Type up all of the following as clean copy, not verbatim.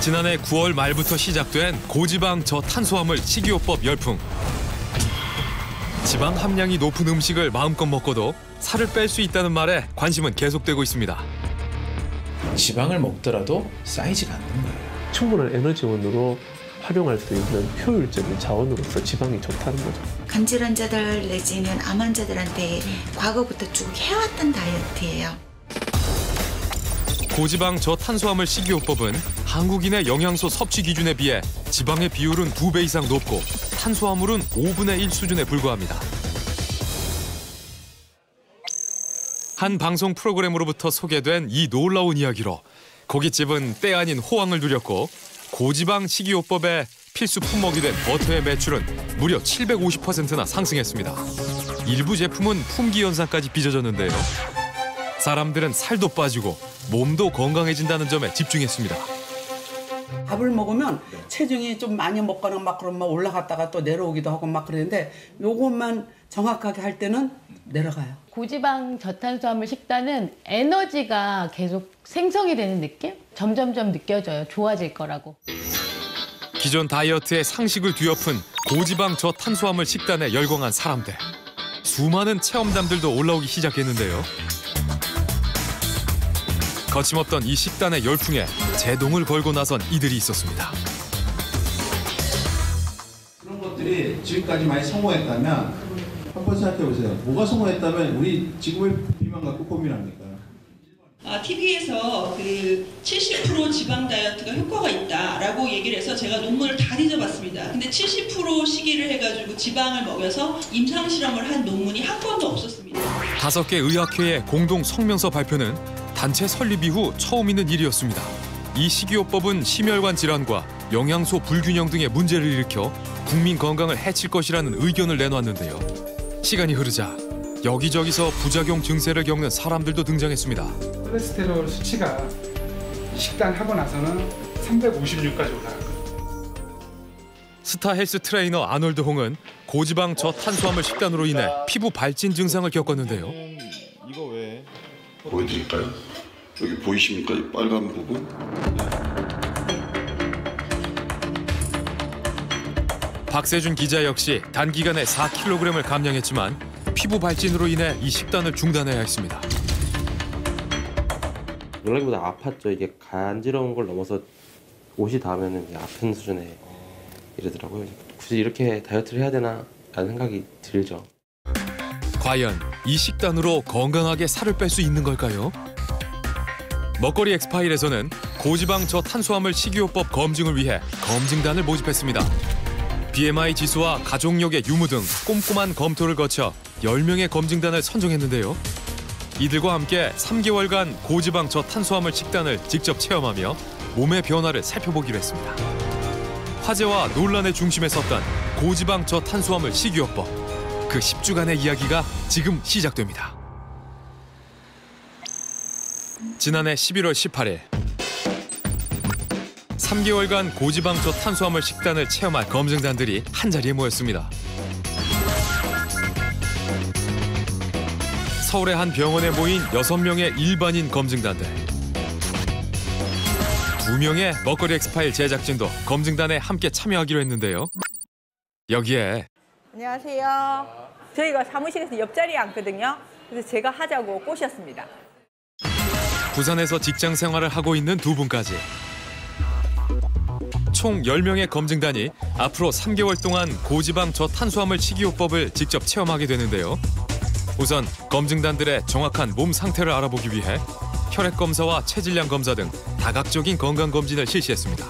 지난해 9월 말부터 시작된 고지방 저탄수화물 식이요법 열풍. 지방 함량이 높은 음식을 마음껏 먹고도 살을 뺄 수 있다는 말에 관심은 계속되고 있습니다. 지방을 먹더라도 쌓이지가 않는 거예요. 충분한 에너지원으로 활용할 수 있는 효율적인 자원으로서 지방이 좋다는 거죠. 간질 환자들 내지는 암 환자들한테 과거부터 쭉 해왔던 다이어트예요. 고지방 저탄수화물 식이요법은 한국인의 영양소 섭취 기준에 비해 지방의 비율은 2배 이상 높고 탄수화물은 5분의 1 수준에 불과합니다. 한 방송 프로그램으로부터 소개된 이 놀라운 이야기로 고깃집은 때 아닌 호황을 누렸고 고지방 식이요법의 필수 품목이 된 버터의 매출은 무려 750%나 상승했습니다. 일부 제품은 품귀 현상까지 빚어졌는데요. 사람들은 살도 빠지고 몸도 건강해진다는 점에 집중했습니다. 밥을 먹으면 체중이 좀 많이 먹거나 막 그러면 막 올라갔다가 또 내려오기도 하고 막 그러는데 요것만 정확하게 할 때는 내려가요. 고지방 저탄수화물 식단은 에너지가 계속 생성이 되는 느낌? 점점점 느껴져요. 좋아질 거라고. 기존 다이어트의 상식을 뒤엎은 고지방 저탄수화물 식단에 열광한 사람들. 수많은 체험담들도 올라오기 시작했는데요. 거침없던 이 식단의 열풍에 제동을 걸고 나선 이들이 있었습니다. 그런 것들이 지금까지 많이 성공했다면 한번 생각해 보세요. 뭐가 성공했다면 우리 지금의 비만 갖고 고민합니까? TV에서 그 70% 지방 다이어트가 효과가 있다라고 얘기를 해서 제가 논문을 다 뒤져봤습니다. 근데 70% 시기를 해가지고 지방을 먹여서 임상 실험을 한 논문이 한 건도 없었습니다. 5개 의학회의 공동 성명서 발표는 단체 설립 이후 처음 있는 일이었습니다. 이 식이요법은 심혈관 질환과 영양소 불균형 등의 문제를 일으켜 국민 건강을 해칠 것이라는 의견을 내놨는데요. 시간이 흐르자 여기저기서 부작용 증세를 겪는 사람들도 등장했습니다. 콜레스테롤 수치가 식단하고 나서는 356까지 올라갔거든요. 스타 헬스 트레이너 아놀드 홍은 고지방 저탄수화물 식단으로 인해 피부 발진 증상을 겪었는데요. 이거 왜? 보여드릴까요? 여기 보이십니까? 이 빨간 부분? 박세준 기자 역시 단기간에 4kg을 감량했지만 피부 발진으로 인해 이 식단을 중단해야 했습니다. 놀라기보다 아팠죠. 이게 간지러운 걸 넘어서 옷이 닿으면 아픈 수준에 이르더라고요. 굳이 이렇게 다이어트를 해야 되나 라는 생각이 들죠. 과연 이 식단으로 건강하게 살을 뺄 수 있는 걸까요? 먹거리 엑스파일에서는 고지방 저탄수화물 식이요법 검증을 위해 검증단을 모집했습니다. BMI 지수와 가족력의 유무 등 꼼꼼한 검토를 거쳐 10명의 검증단을 선정했는데요. 이들과 함께 3개월간 고지방 저탄수화물 식단을 직접 체험하며 몸의 변화를 살펴보기로 했습니다. 화제와 논란의 중심에 섰던 고지방 저탄수화물 식이요법. 그 10주간의 이야기가 지금 시작됩니다. 지난해 11월 18일 3개월간 고지방 저탄수화물 식단을 체험할 검증단들이 한자리에 모였습니다. 서울의 한 병원에 모인 6명의 일반인 검증단들. 2명의 먹거리 엑스파일 제작진도 검증단에 함께 참여하기로 했는데요. 여기에 안녕하세요. 저희가 사무실에서 옆자리에 앉거든요. 그래서 제가 하자고 꼬셨습니다. 부산에서 직장 생활을 하고 있는 두 분까지. 총 10명의 검증단이 앞으로 3개월 동안 고지방 저탄수화물 식이요법을 직접 체험하게 되는데요. 우선 검증단들의 정확한 몸 상태를 알아보기 위해 혈액 검사와 체질량 검사 등 다각적인 건강 검진을 실시했습니다.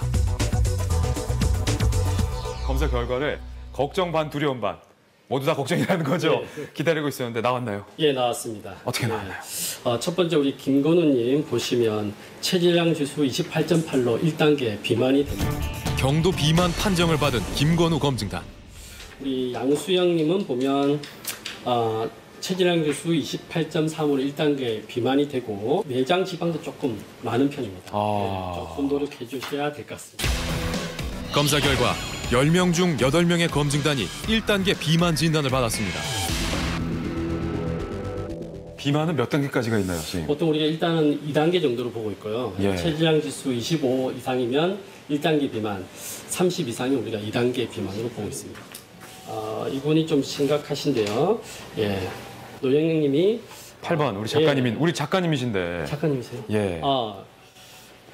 검사 결과를 걱정 반 두려움 반 모두 다 걱정이라는 거죠. 네. 기다리고 있었는데 나왔나요? 예, 나왔습니다. 어떻게 나왔나요? 첫 번째 우리 김건우님 보시면 체질량 지수 28.8로 1단계 비만이 됩니다. 경도 비만 판정을 받은 김건우 검증단. 우리 양수영님은 보면 체질량 지수 28.3으로 1단계 비만이 되고 내장 지방도 조금 많은 편입니다. 네, 조금 노력해 주셔야 될 것 같습니다. 검사 결과 10명 중 8명의 검증단이 1단계 비만 진단을 받았습니다. 비만은 몇 단계까지가 있나요, 선생님? 보통 우리가 일단은 2단계 정도로 보고 있고요. 예. 체지방 지수 25 이상이면 1단계 비만, 30 이상이 우리가 2단계 비만으로 보고 있습니다. 이분이 좀 심각하신데요. 예. 노영영님이 8번 우리 작가님인 예. 우리 작가님이신데. 작가님이세요? 예.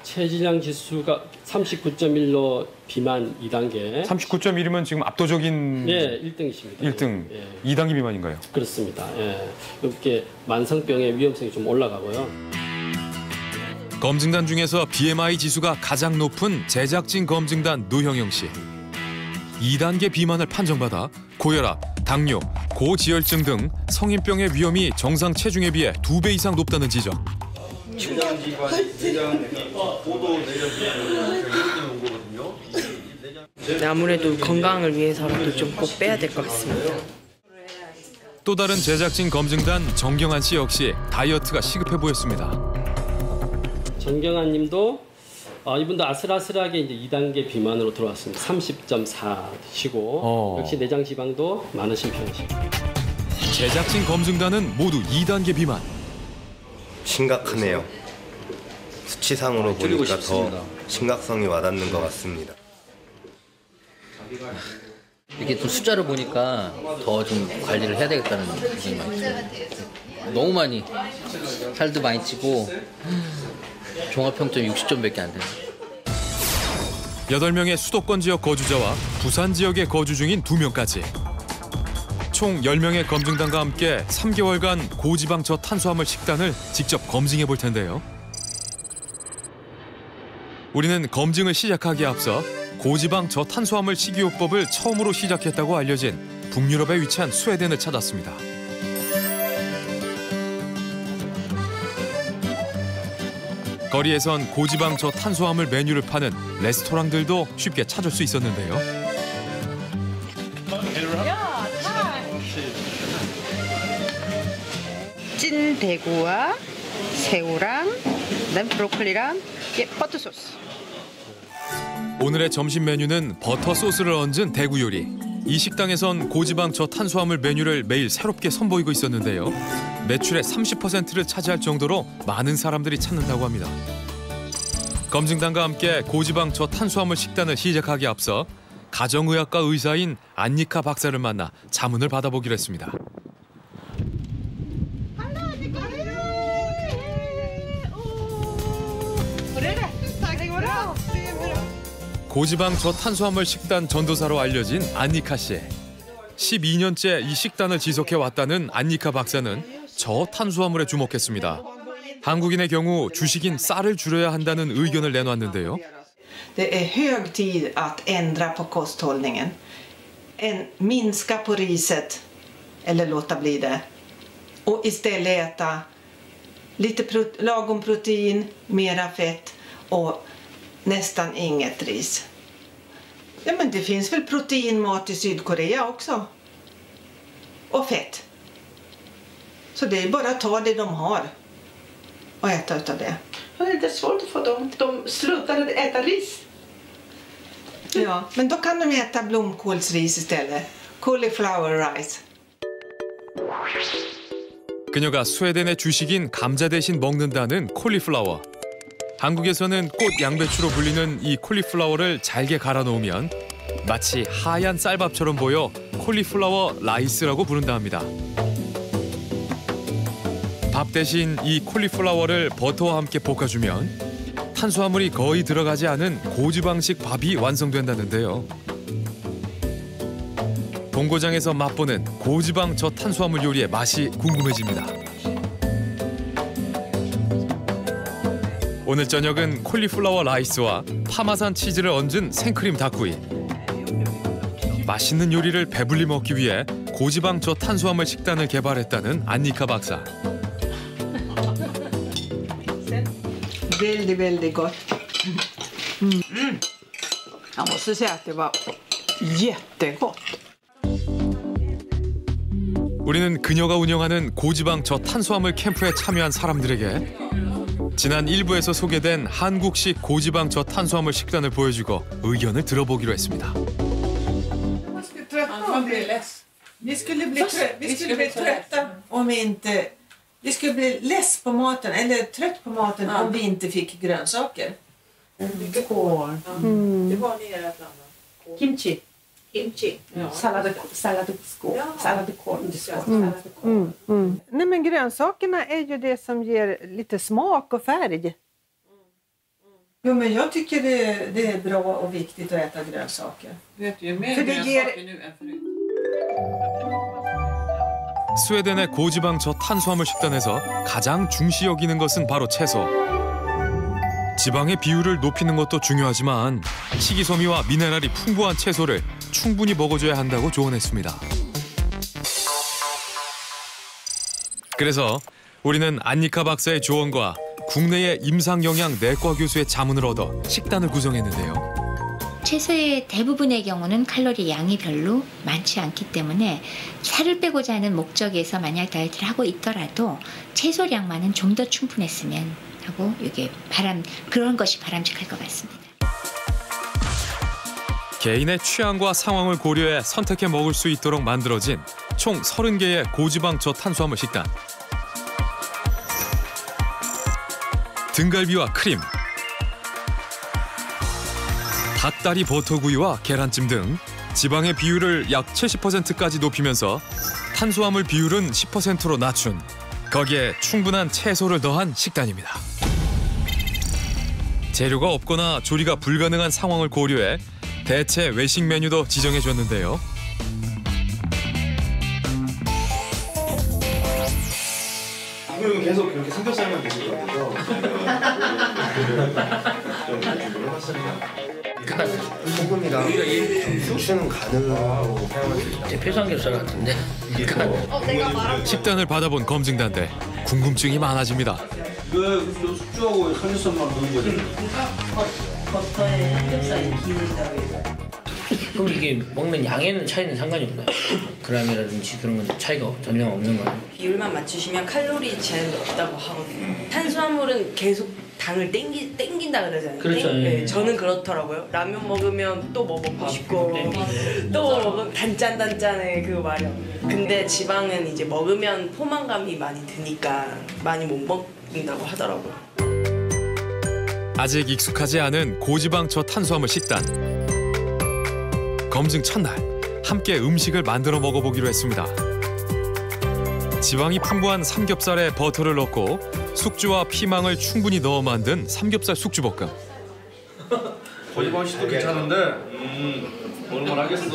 체지방 지수가 39.1로 비만 2단계. 39.1이면 지금 압도적인 예, 1등이십니다. 1등. 예. 2단계 비만인가요? 그렇습니다. 예. 이렇게 만성병의 위험성이 좀 올라가고요. 검증단 중에서 BMI 지수가 가장 높은 제작진 검증단 노형영 씨. 2단계 비만을 판정받아 고혈압, 당뇨, 고지혈증 등 성인병의 위험이 정상 체중에 비해 2배 이상 높다는 지적. 아무래도 건강을 위해서라도 좀 꼭 빼야 될 것 같습니다. 또 다른 제작진 검증단 정경환 씨 역시 다이어트가 시급해 보였습니다. 정경환 님도 이분도 아슬아슬하게 이제 2단계 비만으로 들어왔습니다. 30.4 드시고 역시 내장 지방도 많으신 편이십니다. 제작진 검증단은 모두 2단계 비만. 심각하네요. 수치상으로 보니까 더 심각성이 와닿는 것 같습니다. 이렇게 좀 숫자를 보니까 더 좀 관리를 해야 되겠다는 느낌이 많이 들어요. 너무 많이 살도 많이 찌고 종합평점 60점밖에 안 돼요. 8명의 수도권 지역 거주자와 부산 지역에 거주 중인 2명까지. 총 10명의 검증단과 함께 3개월간 고지방 저탄수화물 식단을 직접 검증해 볼 텐데요. 우리는 검증을 시작하기에 앞서 고지방 저탄수화물 식이요법을 처음으로 시작했다고 알려진 북유럽에 위치한 스웨덴을 찾았습니다. 거리에선 고지방 저탄수화물 메뉴를 파는 레스토랑들도 쉽게 찾을 수 있었는데요. 찐 대구와 새우랑 그다음 브로콜리랑 버터 소스. 오늘의 점심 메뉴는 버터 소스를 얹은 대구 요리. 이 식당에선 고지방 저탄수화물 메뉴를 매일 새롭게 선보이고 있었는데요. 매출의 30%를 차지할 정도로 많은 사람들이 찾는다고 합니다. 검증단과 함께 고지방 저탄수화물 식단을 시작하기에 앞서 가정의학과 의사인 안니카 박사를 만나 자문을 받아보기로 했습니다. 고지방 저탄수화물 식단 전도사로 알려진 안니카 씨. 12년째 이 식단을 지속해왔다는 안니카 박사는 저탄수화물에 주목했습니다. 한국인의 경우 주식인 쌀을 줄여야 한다는 의견을 내놨는데요. Det är hög tid att ändra på kosthållningen. Minska på riset eller låta bli det. Och istället äta lite lagom protein, mera fett och nästan inget ris. Ja, men det finns väl proteinmat i Sydkorea också. Och fett. Så det är bara att ta det de har och äta utav det. Det är svårt att få dem. De slutar äta ris. Ja, men då kan de äta blomkålsris istället. Cauliflower rice. 그녀가 스웨덴의 주식인 감자 대신 먹는다는 콜리플라워. 한국에서는 꽃 양배추로 불리는 이 콜리플라워를 잘게 갈아 놓으면 마치 하얀 쌀밥처럼 보여 콜리플라워 라이스라고 부른다 합니다. 밥 대신 이 콜리플라워를 버터와 함께 볶아주면 탄수화물이 거의 들어가지 않은 고지방식 밥이 완성된다는데요. 본고장에서 맛보는 고지방 저탄수화물 요리의 맛이 궁금해집니다. 오늘 저녁은 콜리플라워 라이스와 파마산 치즈를 얹은 생크림 닭구이. 맛있는 요리를 배불리 먹기 위해 고지방 저탄수화물 식단을 개발했다는 안니카 박사. Väldigt, väldigt gott. Jag måste säga att det var jättegott. 우리는 그녀가 운영하는 고지방 저탄수화물 캠프에 참여한 사람들에게 지난 1부에서 소개된 한국식 고지방 저탄수화물 식단을 보여주고 의견을 들어보기로 했습니다. trötta om det. Vi skulle bli trötta om vi inte... Vi skulle bli less på maten, eller trött på maten om vi inte fick grönsaker. Mycket kål. Det var ni i ert land. Kimchi. Kimchi. Saladkål. Nej, men grönsakerna är ju det som ger lite smak och färg. Jo, men jag tycker det är bra och viktigt att äta grönsaker. Vet ju mer För det grönsaker nu än förut. 스웨덴의 고지방 저탄수화물 식단에서 가장 중시 여기는 것은 바로 채소. 지방의 비율을 높이는 것도 중요하지만 식이섬유와 미네랄이 풍부한 채소를 충분히 먹어줘야 한다고 조언했습니다. 그래서 우리는 안니카 박사의 조언과 국내의 임상영양 내과 교수의 자문을 얻어 식단을 구성했는데요. 채소의 대부분의 경우는 칼로리 양이 별로 많지 않기 때문에 살을 빼고자 하는 목적에서 만약 다이어트를 하고 있더라도 채소량만은 좀 더 충분했으면 하고 이게 그런 것이 바람직할 것 같습니다. 개인의 취향과 상황을 고려해 선택해 먹을 수 있도록 만들어진 총 30개의 고지방 저탄수화물 식단. 등갈비와 크림, 닭다리 버터구이와 계란찜 등 지방의 비율을 약 70%까지 높이면서 탄수화물 비율은 10%로 낮춘 거기에 충분한 채소를 더한 식단입니다. 재료가 없거나 조리가 불가능한 상황을 고려해 대체 외식 메뉴도 지정해줬는데요. 그러면 계속 그렇게 삼겹살만 드실 거예요? 좀 준비를 해봤습니다. 소금이랑 숙주는 가능하고 사용할 수 있다. 대표삼겹살 같은데. 식단을 받아본 검증단들 궁금증이 많아집니다. 왜 숙주하고 삼겹살만 넣은 거죠? 버터에 삼겹살이 기울다고 해서. 그럼 이게 먹는 양에는 차이는 상관이 없나요? 그람이라든지 그런 건 차이가 전혀 없는 거예요? 비율만 맞추시면 칼로리 제한이 없다고 하거든요. 탄수화물은 계속 당을 땡긴다 그러잖아요. 그렇죠. 네, 저는 그렇더라고요. 라면 먹으면 또 뭐 먹고 싶고 또 먹으면 단짠단짠해 그 말이요. 근데 지방은 이제 먹으면 포만감이 많이 드니까 많이 못 먹는다고 하더라고요. 아직 익숙하지 않은 고지방 저탄수화물 식단. 검증 첫날 함께 음식을 만들어 먹어보기로 했습니다. 지방이 풍부한 삼겹살에 버터를 넣고 숙주와 피망을 충분히 넣어 만든 삼겹살 숙주볶음. 고지방 식도 괜찮은데 먹을만 하겠어.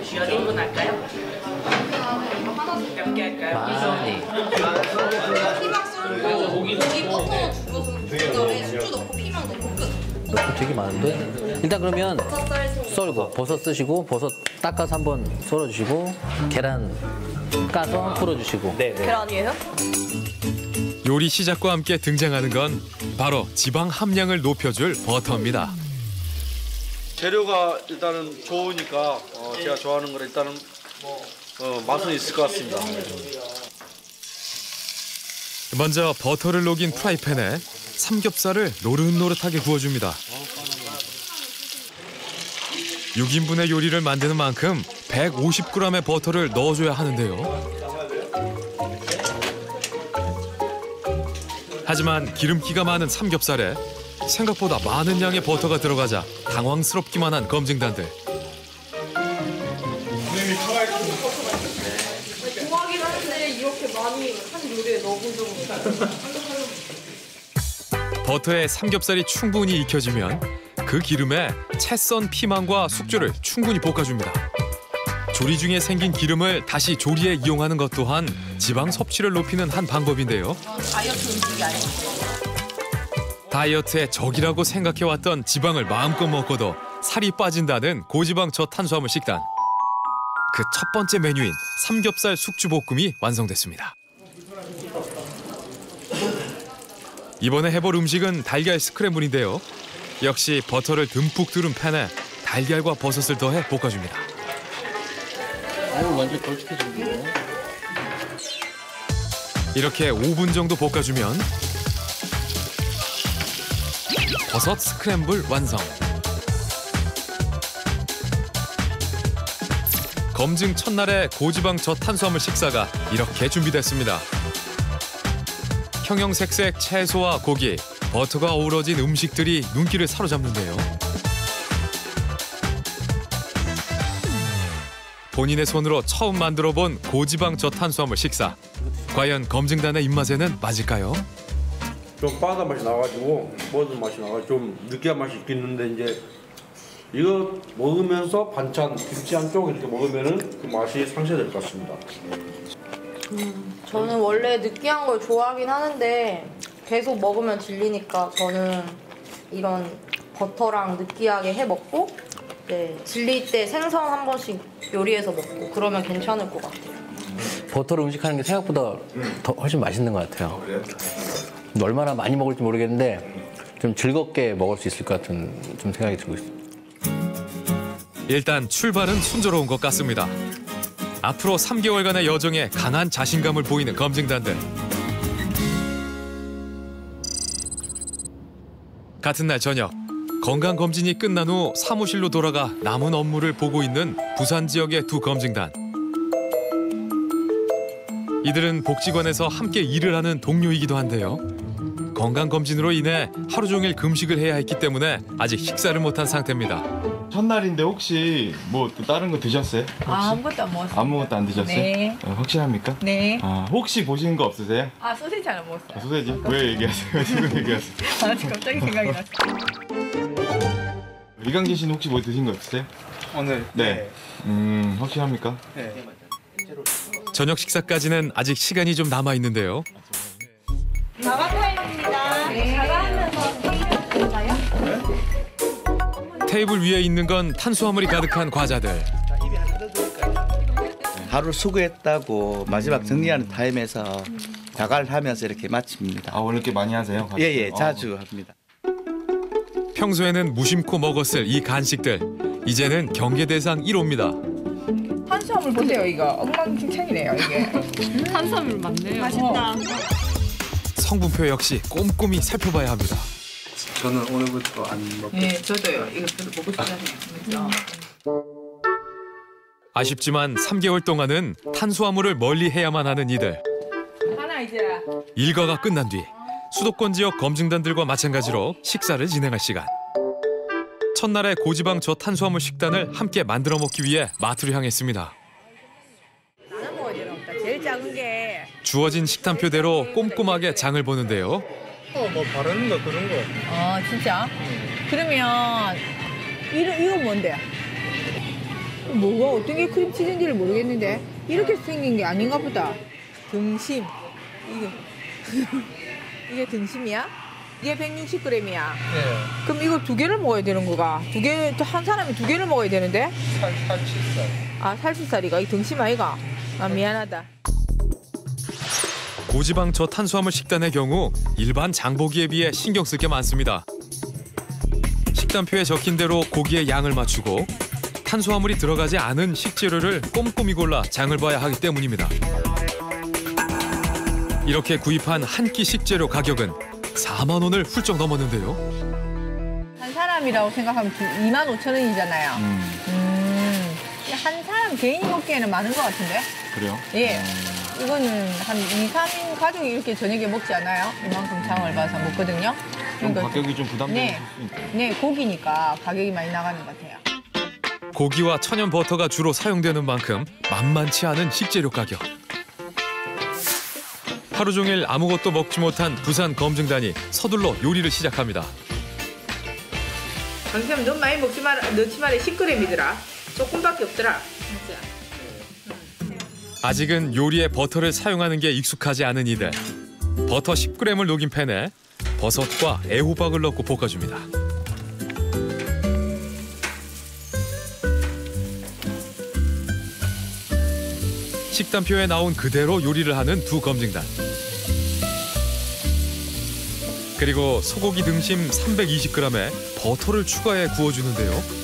시간 1분 할까요? 몇 개 할까요? 고기 버터 죽어서 그다음에 숙주 넣고 피망 넣고 끝. 되게 많은데? 일단 그러면 썰고 버섯 쓰시고 버섯 닦아서 한번 썰어주시고 계란 까서 풀어주시고. 네. 계란 위에서? 요리 시작과 함께 등장하는 건 바로 지방 함량을 높여줄 버터입니다. 재료가 일단은 좋으니까 제가 좋아하는 거를 일단은 맛은 있을 것 같습니다. 먼저 버터를 녹인 프라이팬에 삼겹살을 노릇노릇하게 구워줍니다. 6인분의 요리를 만드는 만큼 150g의 버터를 넣어줘야 하는데요. 하지만 기름기가 많은 삼겹살에 생각보다 많은 양의 버터가 들어가자 당황스럽기만 한 검증단들. 좋아하긴 하는데 이렇게 많이 한 요리에 넣어본 적은 없어요. 버터에 삼겹살이 충분히 익혀지면 그 기름에 채 썬 피망과 숙주를 충분히 볶아줍니다. 조리 중에 생긴 기름을 다시 조리에 이용하는 것 또한 지방 섭취를 높이는 한 방법인데요. 다이어트 음식이 아니에요. 다이어트의 적이라고 생각해왔던 지방을 마음껏 먹고도 살이 빠진다는 고지방 저탄수화물 식단. 그 첫 번째 메뉴인 삼겹살 숙주볶음이 완성됐습니다. 이번에 해볼 음식은 달걀 스크램블인데요. 역시 버터를 듬뿍 두른 팬에 달걀과 버섯을 더해 볶아줍니다. 완전 걸쭉해지고. 이렇게 5분 정도 볶아주면 버섯 스크램블 완성. 검증 첫날의 고지방 저탄수화물 식사가 이렇게 준비됐습니다. 형형색색 채소와 고기, 버터가 어우러진 음식들이 눈길을 사로잡는데요. 본인의 손으로 처음 만들어본 고지방 저탄수화물 식사. 과연 검증단의 입맛에는 맞을까요? 좀 바다 맛이 나가지고 버섯 맛이 나가지고 좀 느끼한 맛이 있겠는데 이제 이거 먹으면서 반찬 김치 한쪽 이렇게 먹으면은 그 맛이 상쇄될 것 같습니다. 저는 원래 느끼한 걸 좋아하긴 하는데 계속 먹으면 질리니까 저는 이런 버터랑 느끼하게 해 먹고 질릴 때 생선 한 번씩 요리해서 먹고 그러면 괜찮을 것 같아요. 버터로 음식하는 게 생각보다 더 훨씬 맛있는 것 같아요. 얼마나 많이 먹을지 모르겠는데 좀 즐겁게 먹을 수 있을 것 같은 좀 생각이 들고 있습니다. 일단 출발은 순조로운 것 같습니다. 앞으로 3개월간의 여정에 강한 자신감을 보이는 검증단들. 같은 날 저녁, 건강검진이 끝난 후 사무실로 돌아가 남은 업무를 보고 있는 부산 지역의 두 검증단. 이들은 복지관에서 함께 일을 하는 동료이기도 한데요. 건강검진으로 인해 하루 종일 금식을 해야 했기 때문에 아직 식사를 못한 상태입니다. 첫날인데 혹시 뭐 또 다른 거 드셨어요? 아무것도 안 먹었어요. 아무것도 안 드셨어요? 네. 확실합니까? 네. 혹시 보신 거 없으세요? 소시지 하나 먹었어요. 소세지? 왜 얘기하세요? 지금 얘기하세요. 갑자기 생각이 났어요. 이강진 씨는 혹시 뭐 드신 거 없으세요? 오늘? 네. 확실합니까? 네. 저녁 식사까지는 아직 시간이 좀 남아 있는데요. 사과 타임입니다. 네. 사과하면서 테이블 위에 있는 건 탄수화물이 가득한 과자들. 하루 수고했다고 마지막 정리하는 타임에서 자가를 하면서 이렇게 마칩니다. 오늘 이렇게 많이 하세요? 예, 자주 합니다. 평소에는 무심코 먹었을 이 간식들. 이제는 경계 대상 1호입니다. 탄수화물 보세요, 이거. 엉망진창이네요, 이게. 탄수화물 맞네요. 맛있다. 성분표 역시 꼼꼼히 살펴봐야 합니다. 저는 오늘부터 안 먹고. 네, 저도요. 이거 별로 먹고 싶지 않아요. 아쉽지만 3개월 동안은 탄수화물을 멀리해야만 하는 이들. 하나 이제. 일과가 끝난 뒤 수도권 지역 검증단들과 마찬가지로 식사를 진행할 시간. 첫날의 고지방 저탄수화물 식단을 함께 만들어 먹기 위해 마트를 향했습니다. 나눠 먹어야 되나 보다. 제일 작은 게. 주어진 식단표대로 꼼꼼하게 장을 보는데요. 뭐 바르는 거 그런 거. 진짜? 그러면 이거 뭔데? 뭐가 어떤 게 크림치즈인지를 모르겠는데 이렇게 생긴 게 아닌가 보다. 등심. 이게 등심이야? 이게 160g이야. 네. 그럼 이거 2개를 먹어야 되는 거가? 한 사람이 2개를 먹어야 되는데? 살치살. 살치살이가? 이 등심 아이가? 미안하다. 고지방 저탄수화물 식단의 경우 일반 장보기에 비해 신경 쓸 게 많습니다. 식단표에 적힌 대로 고기의 양을 맞추고 탄수화물이 들어가지 않은 식재료를 꼼꼼히 골라 장을 봐야 하기 때문입니다. 이렇게 구입한 한 끼 식재료 가격은 4만 원을 훌쩍 넘었는데요. 한 사람이라고 생각하면 25,000원이잖아요. 한 사람 개인이 먹기에는 많은 것 같은데? 그래요? 예. 이거는 한 2, 3인 가족이 이렇게 저녁에 먹지 않아요? 이만큼 장을 봐서 먹거든요. 그러니까 가격이 좀 부담되실 수 있어요. 네, 고기니까 가격이 많이 나가는 것 같아요. 고기와 천연 버터가 주로 사용되는 만큼 만만치 않은 식재료 가격. 하루 종일 아무것도 먹지 못한 부산 검증단이 서둘러 요리를 시작합니다. 강쌤 너무 많이 넣지 마라 10g이더라. 조금밖에 없더라. 진짜. 아직은 요리에 버터를 사용하는 게 익숙하지 않은 이들. 버터 10g을 녹인 팬에 버섯과 애호박을 넣고 볶아줍니다. 식단표에 나온 그대로 요리를 하는 두 검증단. 그리고 소고기 등심 320g에 버터를 추가해 구워주는데요.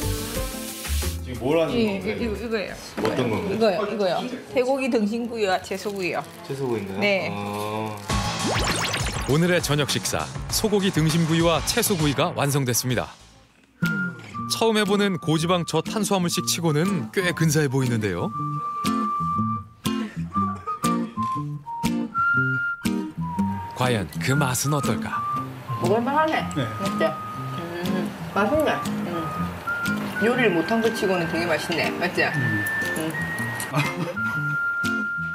지금 뭘 하는 이거예요. 어떤 건가요? 이거요. 쇠고기 등심구이와 채소구이요. 채소구이인가요? 네. 오늘의 저녁 식사, 소고기 등심구이와 채소구이가 완성됐습니다. 처음 해보는 고지방 저탄수화물식 치고는 꽤 근사해 보이는데요. 과연 그 맛은 어떨까? 먹을만하네. 맞죠? 맛있네. 요리를 못한 것 치고는 되게 맛있네. 맞죠?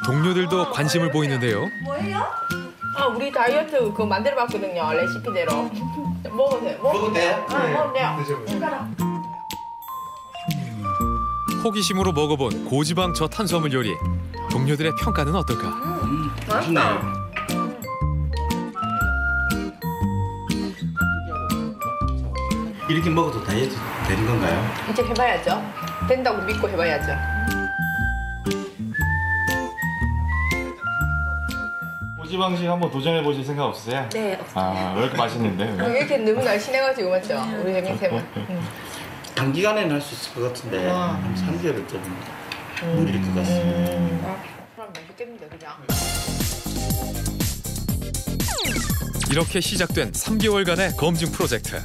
동료들도 관심을 보이는데요. 뭐예요? 우리 다이어트 그거 만들어봤거든요. 레시피대로. 먹으세요. 먹어도 돼요? 먹어도 돼요. 호기심으로 먹어본 고지방 저탄수화물 요리. 동료들의 평가는 어떨까? 맛있다. 이렇게 먹어도 다이어트 되는 건가요? 이제 해봐야죠. 된다고 믿고 해봐야죠. 고지방식 한번 도전해 보실 생각 없으세요? 네. 아, 왜 이렇게 맛있는데? 이렇게 너무 날씬해가지고 맞죠? 우리 형님쌤은. 단기간에는 할 수 있을 것 같은데 한 3개월은 좀 무리일 것 같습니다. 그럼 먹겠는데 그냥. 이렇게 시작된 3개월간의 검증 프로젝트.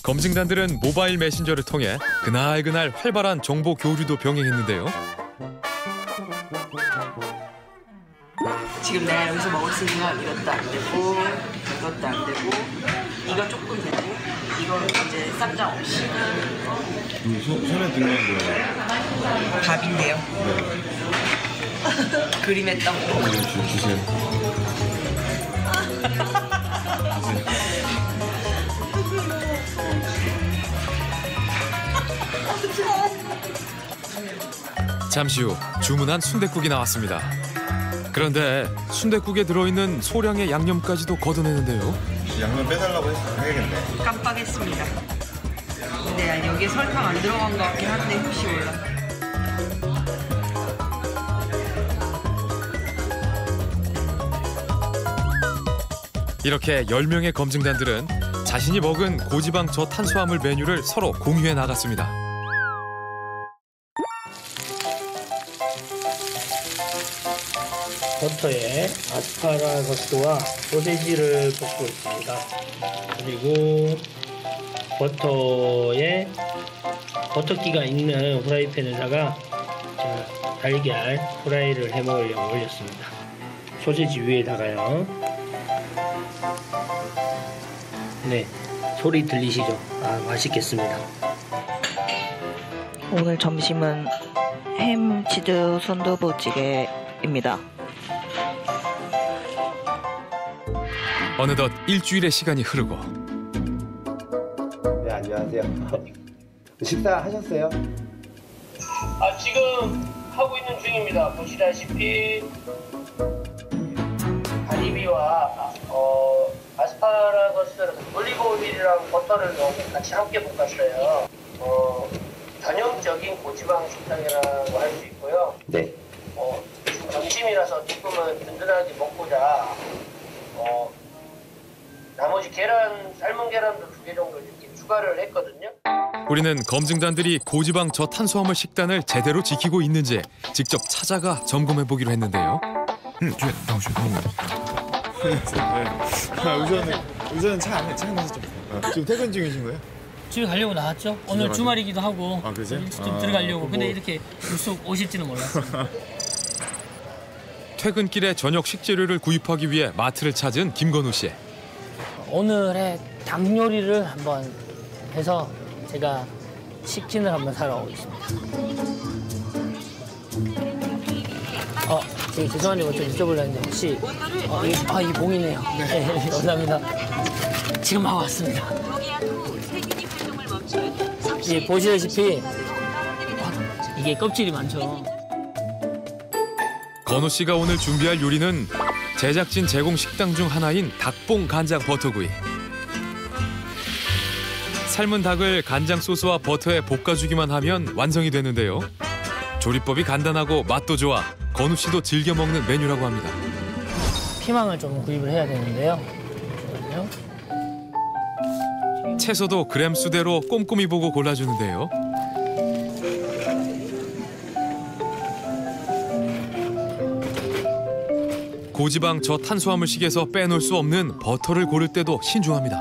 검증단들은 모바일 메신저를 통해 그날 활발한 정보 교류도 병행했는데요. 지금 내가 여기서 먹을 수 있는 건 이것도 안 되고 이것도 안 되고 이거 조금 되고 이거는 이제 쌈장 없이 손에 든 건 뭐예요? 밥인데요. 그림의 떡. 주세요. 잠시 후 주문한 순댓국이 나왔습니다. 그런데 순댓국에 들어있는 소량의 양념까지도 걷어내는데요. 양념 빼달라고 해야겠네. 깜빡했습니다. 근데 여기에 설탕 안 들어간 것 같긴 한데 혹시 몰라. 이렇게 10명의 검증단들은 자신이 먹은 고지방 저탄수화물 메뉴를 서로 공유해 나갔습니다. 버터에 아스파라거스와 소세지를 볶고 있습니다. 그리고 버터기가 있는 후라이팬에다가 달걀 후라이를 해 먹으려고 올렸습니다. 소세지 위에다가요. 네, 소리 들리시죠? 맛있겠습니다. 오늘 점심은 햄 치즈 순두부찌개입니다. 어느덧 일주일의 시간이 흐르고 네, 안녕하세요. 식사 하셨어요? 지금 하고 있는 중입니다. 보시다시피 가리비와 아스파라거스, 올리브 오일이랑 버터를 넣고 같이 함께 볶았어요. 전형적인 고지방 식당이라고 할 수 있고요. 네. 지금 점심이라서 조금은 든든하게 먹고자 나머지 삶은 계란도 2개 정도 이렇게 추가를 했거든요. 우리는 검증단들이 고지방 저탄수화물 식단을 제대로 지키고 있는지 직접 찾아가 점검해 보기로 했는데요. 의자는 차 안에서 좀. 지금 퇴근 중이신 거예요? 집에 가려고 나왔죠. 오늘 주말이기도 하고 그죠? 좀 들어가려고. 근데 이렇게 불쑥 오실지는 몰랐어요. 퇴근길에 저녁 식재료를 구입하기 위해 마트를 찾은 김건우 씨. 오늘의 닭 요리를 한번 해서 제가 치킨을 한번 사러 오겠습니다. 죄송한데 뭐 좀 여쭤보려 했는데 혹시 이 봉이네요. 네, 감사합니다. 지금 하고 왔습니다. 보시다시피 이게 껍질이 많죠. 건우 씨가 오늘 준비할 요리는 제작진 제공 식당 중 하나인 닭봉 간장 버터구이. 삶은 닭을 간장 소스와 버터에 볶아주기만 하면 완성이 되는데요. 조리법이 간단하고 맛도 좋아 건우 씨도 즐겨 먹는 메뉴라고 합니다. 피망을 좀 구입을 해야 되는데요. 잠깐만요. 채소도 그램 수대로 꼼꼼히 보고 골라주는데요. 고지방 저탄수화물식에서 빼놓을 수 없는 버터를 고를 때도 신중합니다.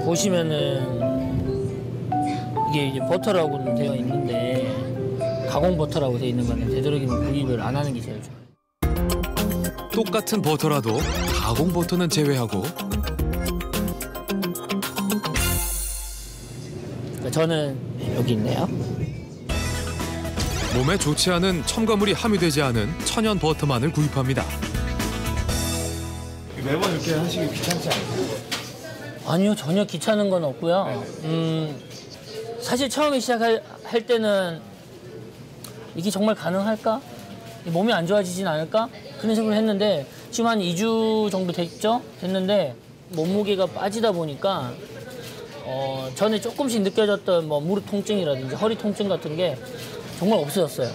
보시면은 이게 이제 버터라고는 되어 있는데 가공 버터라고 되어 있는 거는 되도록이면 구입을 안 하는 게 제일 좋아요. 똑같은 버터라도 가공 버터는 제외하고 저는 여기 있네요. 몸에 좋지 않은 첨가물이 함유되지 않은 천연 버터만을 구입합니다. 매번 이렇게 하시기 귀찮지 않으세요? 아니요, 전혀 귀찮은 건 없고요. 사실 처음에 시작할 때는 이게 정말 가능할까? 몸이 안 좋아지진 않을까? 그런 생각을 했는데 지금 한 2주 정도 됐는데 몸무게가 빠지다 보니까 전에 조금씩 느껴졌던 뭐 무릎 통증이라든지 허리 통증 같은 게 정말 없어졌어요.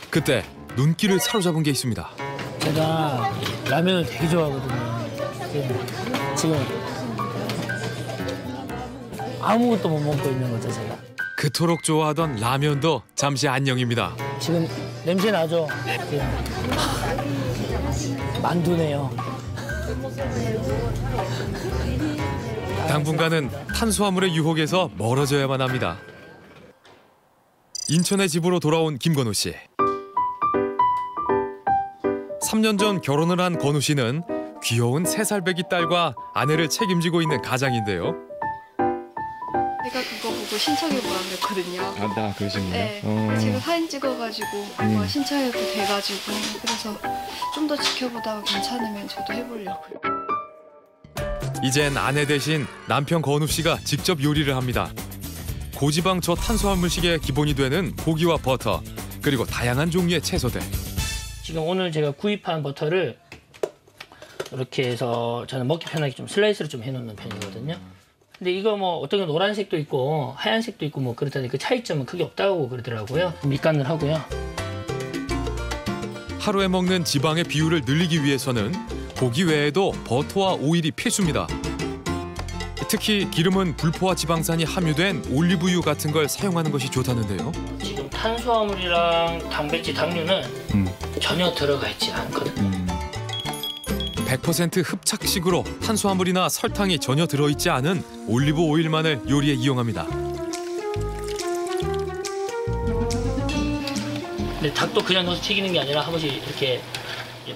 그때 눈길을 사로잡은 게 있습니다. 제가 라면을 되게 좋아하거든요. 지금 아무것도 못 먹고 있는 거죠, 제가. 그토록 좋아하던 라면도 잠시 안녕입니다. 지금 냄새 나죠? 만두네요. 당분간은 탄수화물의 유혹에서 멀어져야만 합니다. 인천의 집으로 돌아온 김건우 씨. 3년 전 결혼을 한 건우 씨는 귀여운 3살배기 딸과 아내를 책임지고 있는 가장인데요. 제가 그거 보고 신청해보라 그랬거든요. 아, 나 그러신 거예요? 네. 제가 사진 찍어가지고 그거 신청해도 돼가지고 그래서 좀 더 지켜보다가 괜찮으면 저도 해보려고요. 이젠 아내 대신 남편 건우 씨가 직접 요리를 합니다. 고지방 저탄수화물식의 기본이 되는 고기와 버터, 그리고 다양한 종류의 채소들. 지금 오늘 제가 구입한 버터를 이렇게 해서 저는 먹기 편하게 좀 슬라이스를 좀 해놓는 편이거든요. 근데 이거 뭐 어떤 게 노란색도 있고 하얀색도 있고 뭐 그렇다니 그 차이점은 크게 없다고 그러더라고요. 밑간을 하고요. 하루에 먹는 지방의 비율을 늘리기 위해서는 고기 외에도 버터와 오일이 필수입니다. 특히 기름은 불포화 지방산이 함유된 올리브유 같은 걸 사용하는 것이 좋다는데요. 지금 탄수화물이랑 단백질, 당류는 전혀 들어가 있지 않거든요. 100% 흡착식으로 탄수화물이나 설탕이 전혀 들어있지 않은 올리브 오일만을 요리에 이용합니다. 근데 닭도 그냥 넣어서 튀기는 게 아니라 한 번씩 이렇게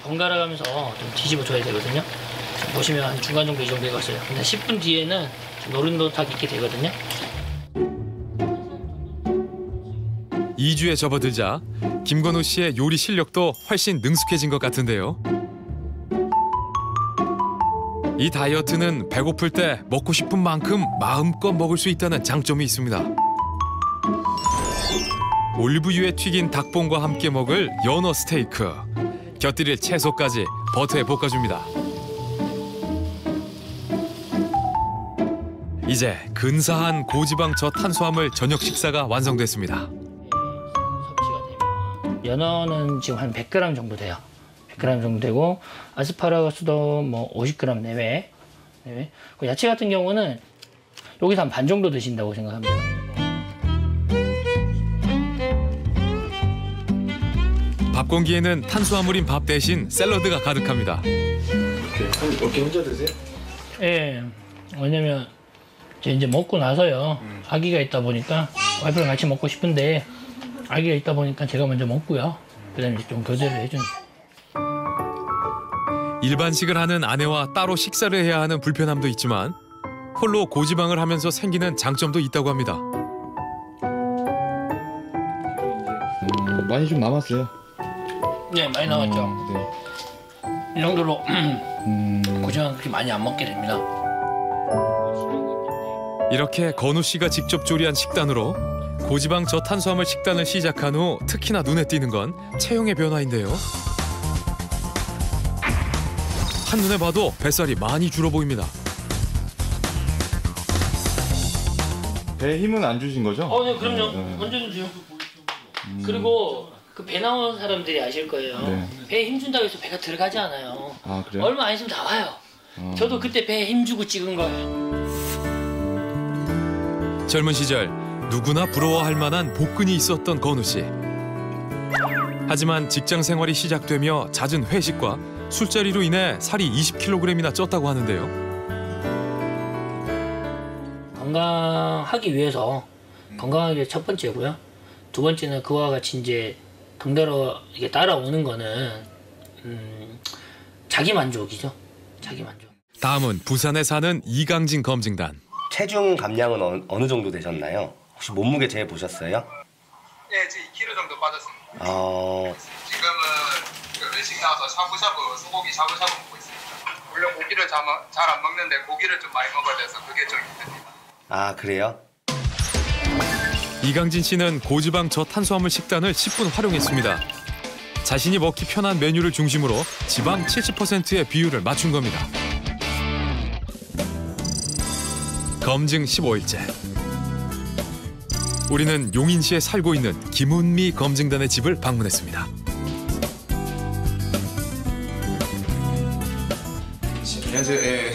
번갈아 가면서 좀 뒤집어 줘야 되거든요. 보시면 한 중간 정도 이 정도 익었어요. 근데 10분 뒤에는 좀 노릇노릇하게 익게 되거든요. 2주에 접어들자 김건우 씨의 요리 실력도 훨씬 능숙해진 것 같은데요. 이 다이어트는 배고플 때 먹고 싶은 만큼 마음껏 먹을 수 있다는 장점이 있습니다. 올리브유에 튀긴 닭봉과 함께 먹을 연어 스테이크, 곁들일 채소까지 버터에 볶아줍니다. 이제 근사한 고지방 저탄수화물 저녁 식사가 완성됐습니다. 연어는 지금 한 100g 정도 돼요. 100g 정도 되고 아스파라거스도 뭐 50g 내외. 야채 같은 경우는 여기서 한 반 정도 드신다고 생각합니다. 밥 공기에는 탄수화물인 밥 대신 샐러드가 가득합니다. 이렇게 혼자 드세요? 예. 왜냐면 이제 먹고 나서요. 아기가 있다 보니까 와이프랑 같이 먹고 싶은데 아기가 있다 보니까 제가 먼저 먹고요. 그다음에 좀 교대를 해주는. 일반식을 하는 아내와 따로 식사를 해야 하는 불편함도 있지만 홀로 고지방을 하면서 생기는 장점도 있다고 합니다. 많이 좀 남았어요. 네, 많이 나왔죠. 네. 이 정도로 고지방 그렇게 많이 안 먹게 됩니다. 이렇게 건우 씨가 직접 조리한 식단으로 고지방 저탄수화물 식단을 시작한 후 특히나 눈에 띄는 건 체형의 변화인데요. 한눈에 봐도 뱃살이 많이 줄어 보입니다. 배에 힘은 안 주신 거죠? 네, 그럼요. 완전히 돼요. 그리고 그 배 나오는 사람들이 아실 거예요. 네. 배에 힘 준다고 해서 배가 들어가지 않아요. 아, 그래요? 얼마 안 있으면 나와요. 저도 그때 배에 힘 주고 찍은 거예요. 젊은 시절 누구나 부러워할 만한 복근이 있었던 건우 씨. 하지만 직장 생활이 시작되며 잦은 회식과 술자리로 인해 살이 20kg이나 쪘다고 하는데요. 건강하기 위해서 건강하기 위해 첫 번째고요. 두 번째는 그와 같이 이제 덩달아 이게 따라오는 거는 자기 만족이죠. 자기 만족. 다음은 부산에 사는 이강진 검증단. 체중 감량은 어느 정도 되셨나요? 혹시 몸무게 재 보셨어요? 네, 지금 2kg 정도 빠졌습니다. 지금은 외식 나와서 샤브샤브, 소고기 샤브샤브 먹고 있습니다. 원래 고기를 잘 안 먹는데 고기를 좀 많이 먹어야 돼서 그게 좀 힘듭니다. 아, 그래요? 이강진 씨는 고지방 저탄수화물 식단을 10분 활용했습니다. 자신이 먹기 편한 메뉴를 중심으로 지방 70%의 비율을 맞춘 겁니다. 검증 15일째. 우리는 용인시에 살고 있는 김은미 검증단의 집을 방문했습니다. 안녕하세요. 예,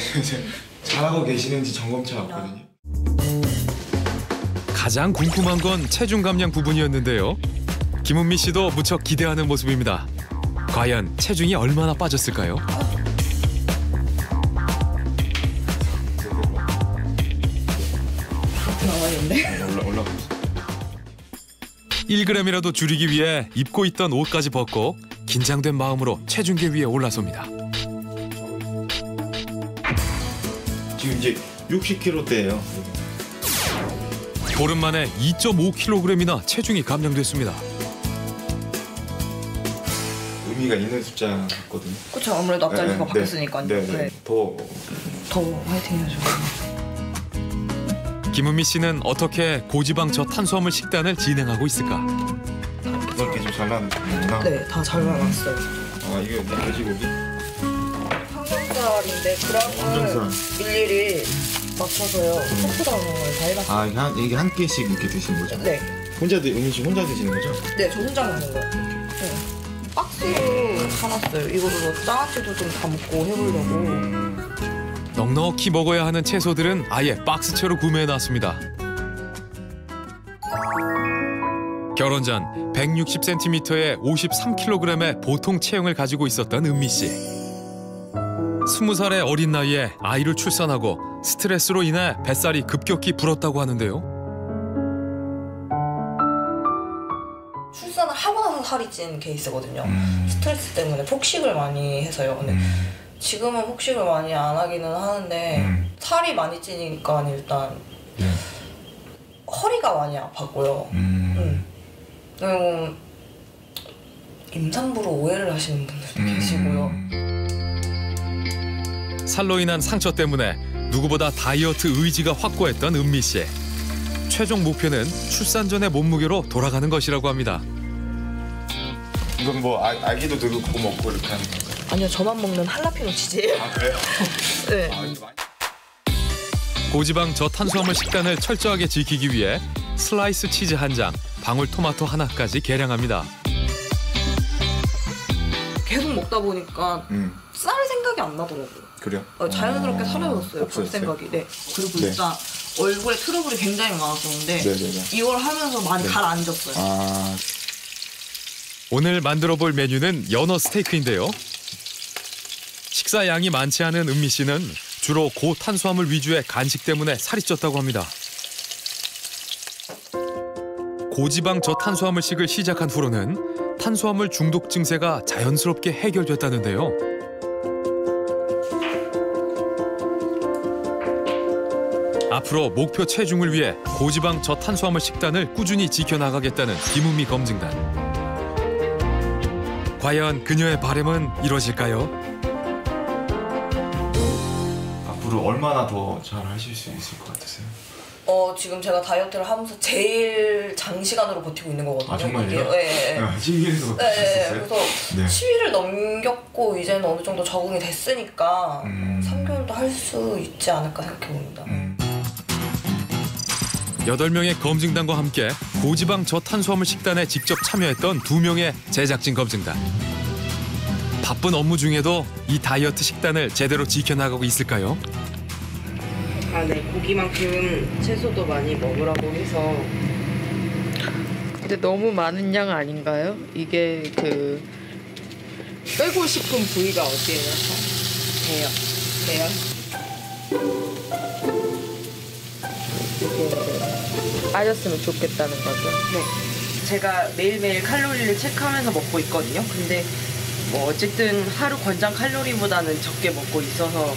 잘하고 계시는지 점검차 왔거든요. 가장 궁금한 건 체중 감량 부분이었는데요. 김은미 씨도 무척 기대하는 모습입니다. 과연 체중이 얼마나 빠졌을까요? 올라가. 1g이라도 줄이기 위해 입고 있던 옷까지 벗고 긴장된 마음으로 체중계 위에 올라섭니다. 지금 이제 60kg대예요. 보름 만에 2.5kg이나 체중이 감량됐습니다. 의미가 있는 숫자 같거든요. 그렇죠. 아무래도 앞자리가 바뀌었으니까요. 네. 더 화이팅 해야죠. 김은미 씨는 어떻게 고지방 저탄수화물 식단을 진행하고 있을까? 이렇게 좀 잘 나왔구나. 네, 다 잘 나왔어요. 아, 이게 돼지고기? 항정살인데 그램을 일일이 맞춰서요. 소프당을 다 해놨어요. 아, 이게 한 끼씩 이렇게 드시는 거죠? 네. 음식 혼자 드시는 거죠? 네, 저 혼자 먹는 거예요. 네. 박스로 사놨어요. 이걸로 장아찌도 좀 다 먹고 해보려고. 넉넉히 먹어야 하는 채소들은 아예 박스채로 구매해놨습니다. 결혼 전 160cm에 53kg의 보통 체형을 가지고 있었던 은미 씨. 20살의 어린 나이에 아이를 출산하고 스트레스로 인해 뱃살이 급격히 불었다고 하는데요. 출산을 하고 나서 살이 찐 케이스거든요. 스트레스 때문에 폭식을 많이 해서요. 근데 지금은 폭식을 많이 안 하기는 하는데 살이 많이 찌니까 일단 허리가 많이 아팠고요. 그리고 임산부로 오해를 하시는 분들도 계시고요. 살로 인한 상처 때문에 누구보다 다이어트 의지가 확고했던 은미 씨. 최종 목표는 출산 전의 몸무게로 돌아가는 것이라고 합니다. 이건 뭐 아기도 그거 먹고 이렇게 하는 건가요? 아니요, 저만 먹는 할라피노 치즈예요. 아, 그래요? 네. 고지방 저탄수화물 식단을 철저하게 지키기 위해 슬라이스 치즈 한 장, 방울토마토 하나까지 계량합니다. 계속 먹다 보니까 쌀 생각이 안 나더라고요. 그래요? 자연스럽게 사라졌어요. 밥 없어졌어요? 생각이. 네. 그리고 네. 일단 얼굴에 트러블이 굉장히 많았었는데 네네네. 이걸 하면서 많이 네. 가라앉았어요. 아, 오늘 만들어 볼 메뉴는 연어 스테이크인데요. 식사 양이 많지 않은 은미 씨는 주로 고탄수화물 위주의 간식 때문에 살이 쪘다고 합니다. 고지방 저탄수화물식을 시작한 후로는 탄수화물 중독 증세가 자연스럽게 해결됐다는데요. 앞으로 목표 체중을 위해 고지방 저탄수화물 식단을 꾸준히 지켜나가겠다는 김은미 검증단. 과연 그녀의 바람은 이루어질까요? 앞으로 얼마나 더 잘 하실 수 있을 것 같으세요? 지금 제가 다이어트를 하면서 제일 장시간으로 버티고 있는 거거든요. 아, 정말요? 네. 아, 12일에서 네. 버티셨어요? 그래서 네. 10일을 넘겼고 이제는 어느 정도 적응이 됐으니까 3개월도 할 수 있지 않을까 생각해 봅니다. 8명의 검증단과 함께 고지방 저탄수화물 식단에 직접 참여했던 2명의 제작진 검증단. 바쁜 업무 중에도 이 다이어트 식단을 제대로 지켜나가고 있을까요? 네. 고기만큼 채소도 많이 먹으라고 해서. 근데 너무 많은 양 아닌가요? 이게 빼고 싶은 부위가 어디예요? 배요. 이게 이제 빠졌으면 좋겠다는 거죠. 네. 제가 매일매일 칼로리를 체크하면서 먹고 있거든요. 근데 뭐 어쨌든 하루 권장 칼로리보다는 적게 먹고 있어서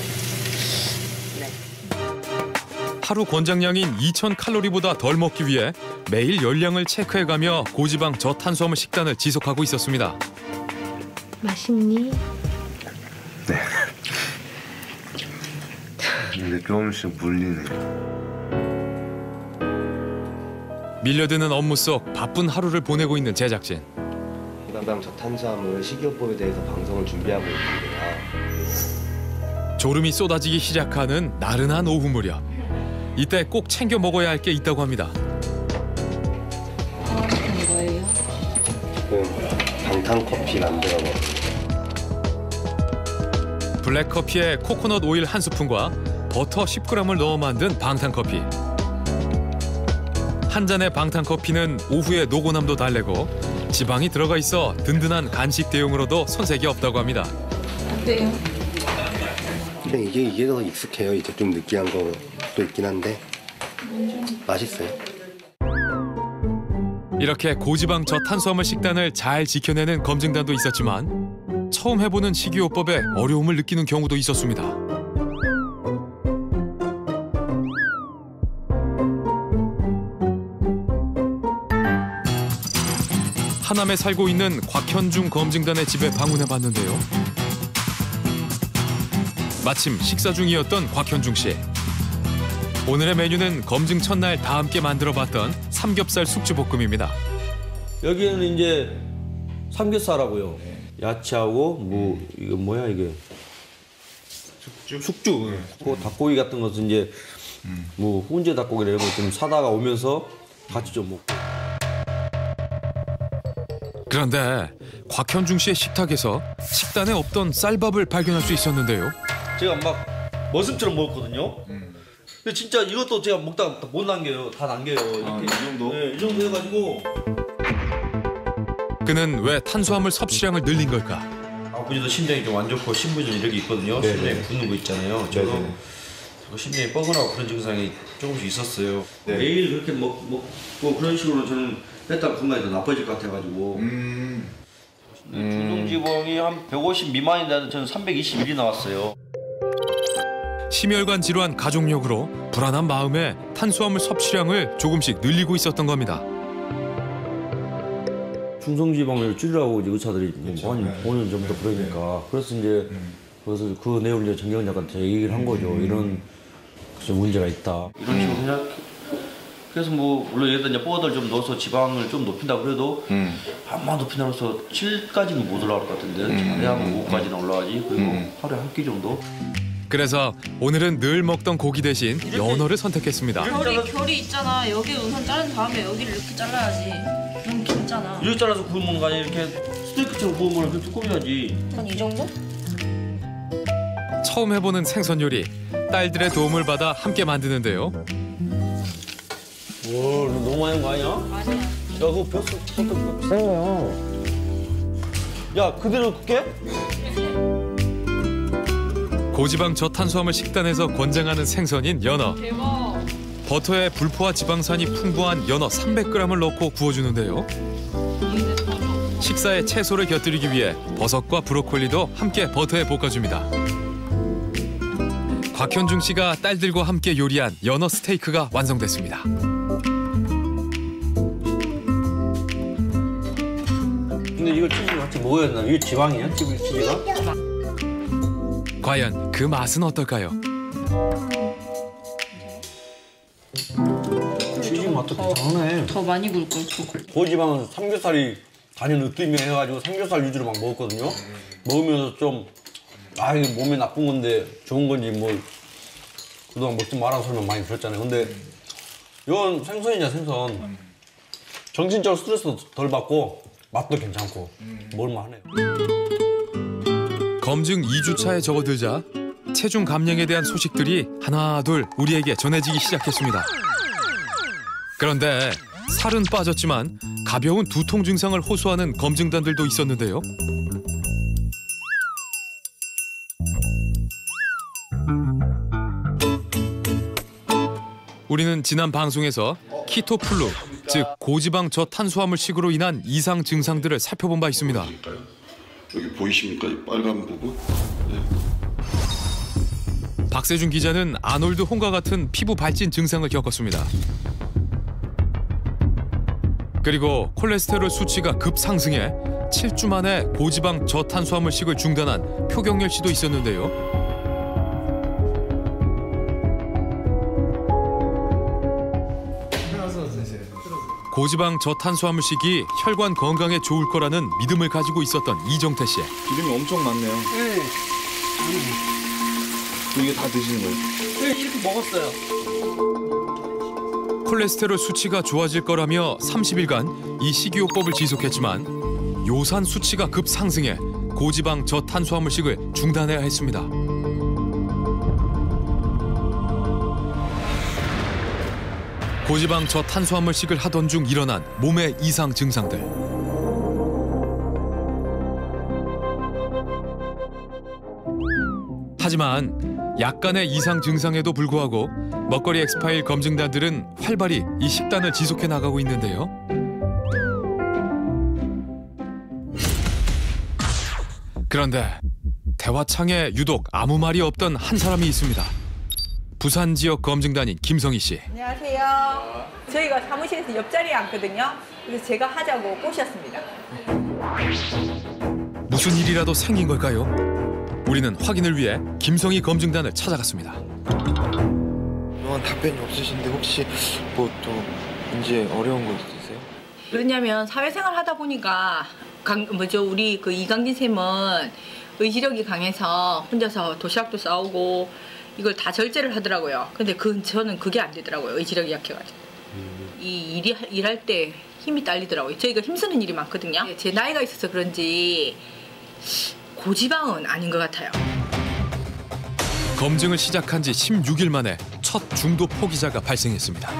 하루 권장량인 2,000칼로리보다 덜 먹기 위해 매일 열량을 체크해가며 고지방 저탄수화물 식단을 지속하고 있었습니다. 맛있니? 네. 근데 조금씩 물리네. 밀려드는 업무 속 바쁜 하루를 보내고 있는 제작진. 고지방 저탄수화물 식이요법에 대해서 방송을 준비하고 있는데요. 졸음이 쏟아지기 시작하는 나른한 오후 무렵. 이때 꼭 챙겨 먹어야 할 게 있다고 합니다. 뭐예요? 방탄커피 만들어 먹어요. 블랙커피에 코코넛 오일 1스푼과 버터 10g을 넣어 만든 방탄커피. 한 잔의 방탄커피는 오후에 노곤함도 달래고 지방이 들어가 있어 든든한 간식 대용으로도 손색이 없다고 합니다. 어때요? 근데 이게 더 익숙해요. 이제 좀 느끼한 것도 있긴 한데 맛있어요. 이렇게 고지방 저탄수화물 식단을 잘 지켜내는 검증단도 있었지만 처음 해보는 식이요법에 어려움을 느끼는 경우도 있었습니다. 하남에 살고 있는 곽현중 검증단의 집에 방문해봤는데요. 마침 식사 중이었던 곽현중 씨. 오늘의 메뉴는 검증 첫날 다 함께 만들어봤던 삼겹살 숙주볶음입니다. 여기는 이제 삼겹살하고요. 야채하고 뭐 이거 뭐야 이게 숙주. 그 닭고기 같은 것은 이제 뭐 훈제 닭고기 이런 거 좀 사다가 오면서 같이 좀 먹고. 그런데 곽현중 씨의 식탁에서 식단에 없던 쌀밥을 발견할 수 있었는데요. 제가 막 머슴처럼 먹었거든요. 근데 진짜 이것도 제가 먹다가 못 남겨요. 다 남겨요. 이렇게. 이 정도? 네, 이 정도 해가지고. 그는 왜 탄수화물 섭취량을 늘린 걸까? 아버지도 심장이 좀 안 좋고 신부전 이렇게 있거든요. 네네. 심장이 붓는 거 있잖아요. 저도 심장이 뻐근하고 그런 증상이 조금씩 있었어요. 네. 매일 그렇게 먹고 그런 식으로 저는 했다가 건강이 더 나빠질 것 같아가지고. 중성지방이 한 150 미만인데 저는 321이 나왔어요. 심혈관 질환 가족력으로 불안한 마음에 탄수화물 섭취량을 조금씩 늘리고 있었던 겁니다. 중성지방을 줄이라고 이제 의사들이 한 5년 전부터 그러니까 그래서 이제 그래서 그 내용을 이제 정경 작가한테 얘기를 한 거죠. 이런 문제가 있다. 이런 식으로 그냥 그래서 뭐 물론 예를 들어 뽀들 좀 넣어서 지방을 좀 높인다 그래도 한만 높인다고 해서 7까지는 못 올라갈 것 같은데 잘해야 5까지는 올라가지. 그리고 하루에 한 끼 정도. 그래서 오늘은 늘 먹던 고기 대신 연어를 선택했습니다. 결이 있잖아. 여기 우선 자른 다음에 여기를 이렇게 잘라야지. 너무 길잖아. 이렇게 잘라서 구워 먹는 거 아니야? 이렇게 스테이크처럼 구워 먹으면 그렇게 두꺼워야지. 한 이 정도? 처음 해보는 생선 요리, 딸들의 도움을 받아 함께 만드는데요. 와, 너무 많이 한 거 아니야? 맞아요. 야, 그거 벼슬 비싼 거야. 야, 그대로 굽게? 고지방 저탄수화물 식단에서 권장하는 생선인 연어. 대박. 버터에 불포화 지방산이 풍부한 연어 300g을 넣고 구워주는데요. 식사에 채소를 곁들이기 위해 버섯과 브로콜리도 함께 버터에 볶아줍니다. 곽현중 씨가 딸들과 함께 요리한 연어 스테이크가 완성됐습니다. 근데 이거 치즈 같이 먹어야 되나? 이게 지방이야? 치즈가? 과연 그 맛은 어떨까요? 치즈 맛도 괜찮네. 더 많이 굴 걸. 고지방은 삼겹살이 간이 느낌이 해가지고 삼겹살 위주로 막 먹었거든요. 먹으면서 좀 아 이게 몸에 나쁜 건데 좋은 건지 뭐 그동안 먹지 말라고 설명 많이 들었잖아요. 근데 이건 생선이냐 생선. 정신적으로 스트레스도 덜 받고 맛도 괜찮고 먹을만하네요. 검증 2주차에 접어들자 체중 감량에 대한 소식들이 하나둘 우리에게 전해지기 시작했습니다. 그런데 살은 빠졌지만 가벼운 두통 증상을 호소하는 검증단들도 있었는데요. 우리는 지난 방송에서 키토플루, 즉 고지방 저탄수화물식으로 인한 이상 증상들을 살펴본 바 있습니다. 여기 보이십니까? 이 빨간 부분? 네. 박세준 기자는 아놀드 홍과 같은 피부 발진 증상을 겪었습니다. 그리고 콜레스테롤 수치가 급상승해 7주 만에 고지방 저탄수화물식을 중단한 표경렬 씨도 있었는데요. 고지방 저탄수화물식이 혈관 건강에 좋을 거라는 믿음을 가지고 있었던 이정태 씨. 기름이 엄청 많네요. 네. 이게 다 드시는 거예요? 네, 이렇게 먹었어요. 콜레스테롤 수치가 좋아질 거라며 30일간 이 식이요법을 지속했지만 요산 수치가 급상승해 고지방 저탄수화물식을 중단해야 했습니다. 고지방 저탄수화물식을 하던 중 일어난 몸의 이상 증상들. 하지만 약간의 이상 증상에도 불구하고 먹거리 엑스파일 검증단들은 활발히 이 식단을 지속해 나가고 있는데요. 그런데 대화창에 유독 아무 말이 없던 한 사람이 있습니다. 부산 지역 검증단인 김성희 씨. 안녕하세요. 저희가 사무실에서 옆자리에 앉거든요. 그래서 제가 하자고 꼬셨습니다. 무슨 일이라도 생긴 걸까요? 우리는 확인을 위해 김성희 검증단을 찾아갔습니다. 그동안 답변이 없으신데 혹시 뭐 또 문제 어려운 거 있으세요? 그러냐면 사회생활 하다 보니까 우리 그 이강진 쌤은 의지력이 강해서 혼자서 도시락도 싸오고 이걸 다 절제를 하더라고요. 근데 저는 그게 안 되더라고요. 의지력이 약해가지고. 이 일할 때 힘이 딸리더라고요. 저희가 힘쓰는 일이 많거든요. 제 나이가 있어서 그런지 고지방은 아닌 것 같아요. 검증을 시작한 지 16일 만에 첫 중도 포기자가 발생했습니다.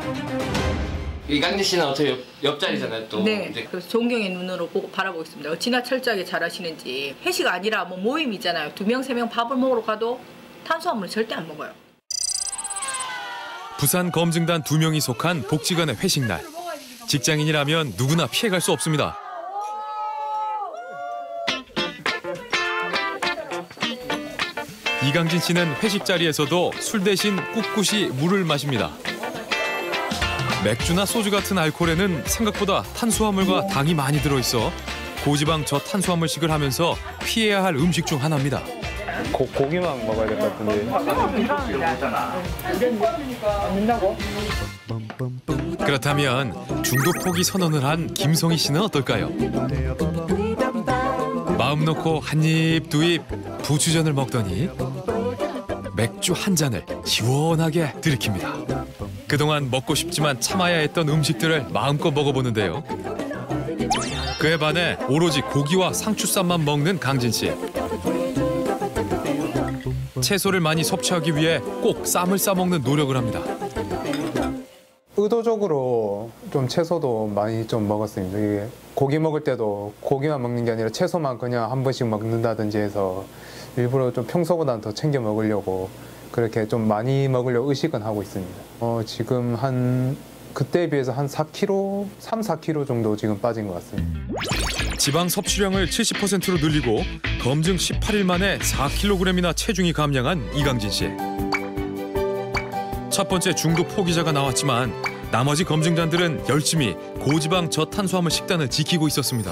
이강진 씨는 어떻게 옆자리잖아요, 또. 네, 그래서 존경의 눈으로 바라보고 있습니다. 어찌나 철저하게 잘하시는지. 회식 아니라 뭐 모임이잖아요. 2명, 3명 밥을 먹으러 가도 탄수화물을 절대 안 먹어요. 부산 검증단 2명이 속한 복지관의 회식날. 직장인이라면 누구나 피해갈 수 없습니다. 이강진 씨는 회식 자리에서도 술 대신 꿋꿋이 물을 마십니다. 맥주나 소주 같은 알코올에는 생각보다 탄수화물과 당이 많이 들어있어 고지방 저탄수화물식을 하면서 피해야 할 음식 중 하나입니다. 고기만 먹어야 될 것 같은데. 그렇다면 중도 포기 선언을 한 김성희 씨는 어떨까요? 마음 놓고 한 입, 두 입 부추전을 먹더니 맥주 한 잔을 시원하게 들이킵니다. 그동안 먹고 싶지만 참아야 했던 음식들을 마음껏 먹어보는데요. 그에 반해 오로지 고기와 상추쌈만 먹는 강진 씨. 채소를 많이 섭취하기 위해 꼭 쌈을 싸먹는 노력을 합니다. 의도적으로 좀 채소도 많이 좀 먹었습니다. 이게 고기 먹을 때도 고기만 먹는 게 아니라 채소만 그냥 한 번씩 먹는다든지 해서 일부러 좀 평소보다는 더 챙겨 먹으려고 그렇게 좀 많이 먹으려고 의식은 하고 있습니다. 지금 그때에 비해서 한 4kg, 3, 4kg 정도 지금 빠진 것 같습니다. 지방 섭취량을 70%로 늘리고 검증 18일 만에 4kg이나 체중이 감량한 이강진 씨. 첫 번째 중도 포기자가 나왔지만 나머지 검증단들은 열심히 고지방 저탄수화물 식단을 지키고 있었습니다.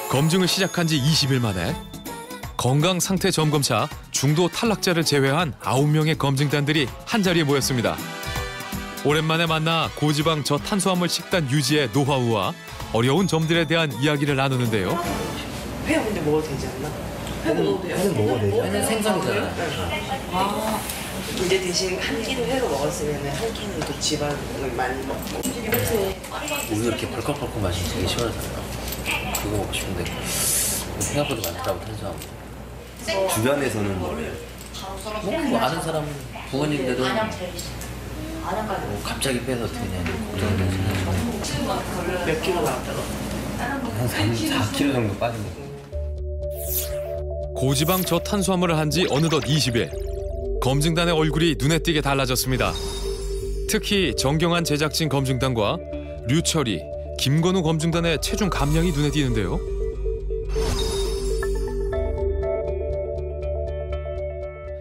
검증을 시작한 지 20일 만에 건강 상태 점검차 중도 탈락자를 제외한 9명의 검증단들이 한자리에 모였습니다. 오랜만에 만나 고지방 저탄수화물 식단 유지의 노하우와 어려운 점들에 대한 이야기를 나누는데요. 회 근데 먹어도 되지 않나? 회는 먹어도 되죠. 회는 생선이잖아요. 아, 이제 대신 한 끼도 회로 먹었으면 한 끼는 또 지방을 많이 먹고. 우유 이렇게 벌컥벌컥 마시면 되게 시원하잖아요. 그거 먹고 싶은데 생각보다 많더라고 탄수화물. 주변에서는 뭐 아는 사람 부모님들은 갑자기 빼서 그냥 걱정되는 몇 킬로 나왔다고? 한 4kg 정도 빠진 거. 고지방 저탄수화물을 한 지 어느덧 20일. 검증단의 얼굴이 눈에 띄게 달라졌습니다. 특히 정경환 제작진 검증단과 류철희, 김건우 검증단의 체중 감량이 눈에 띄는데요.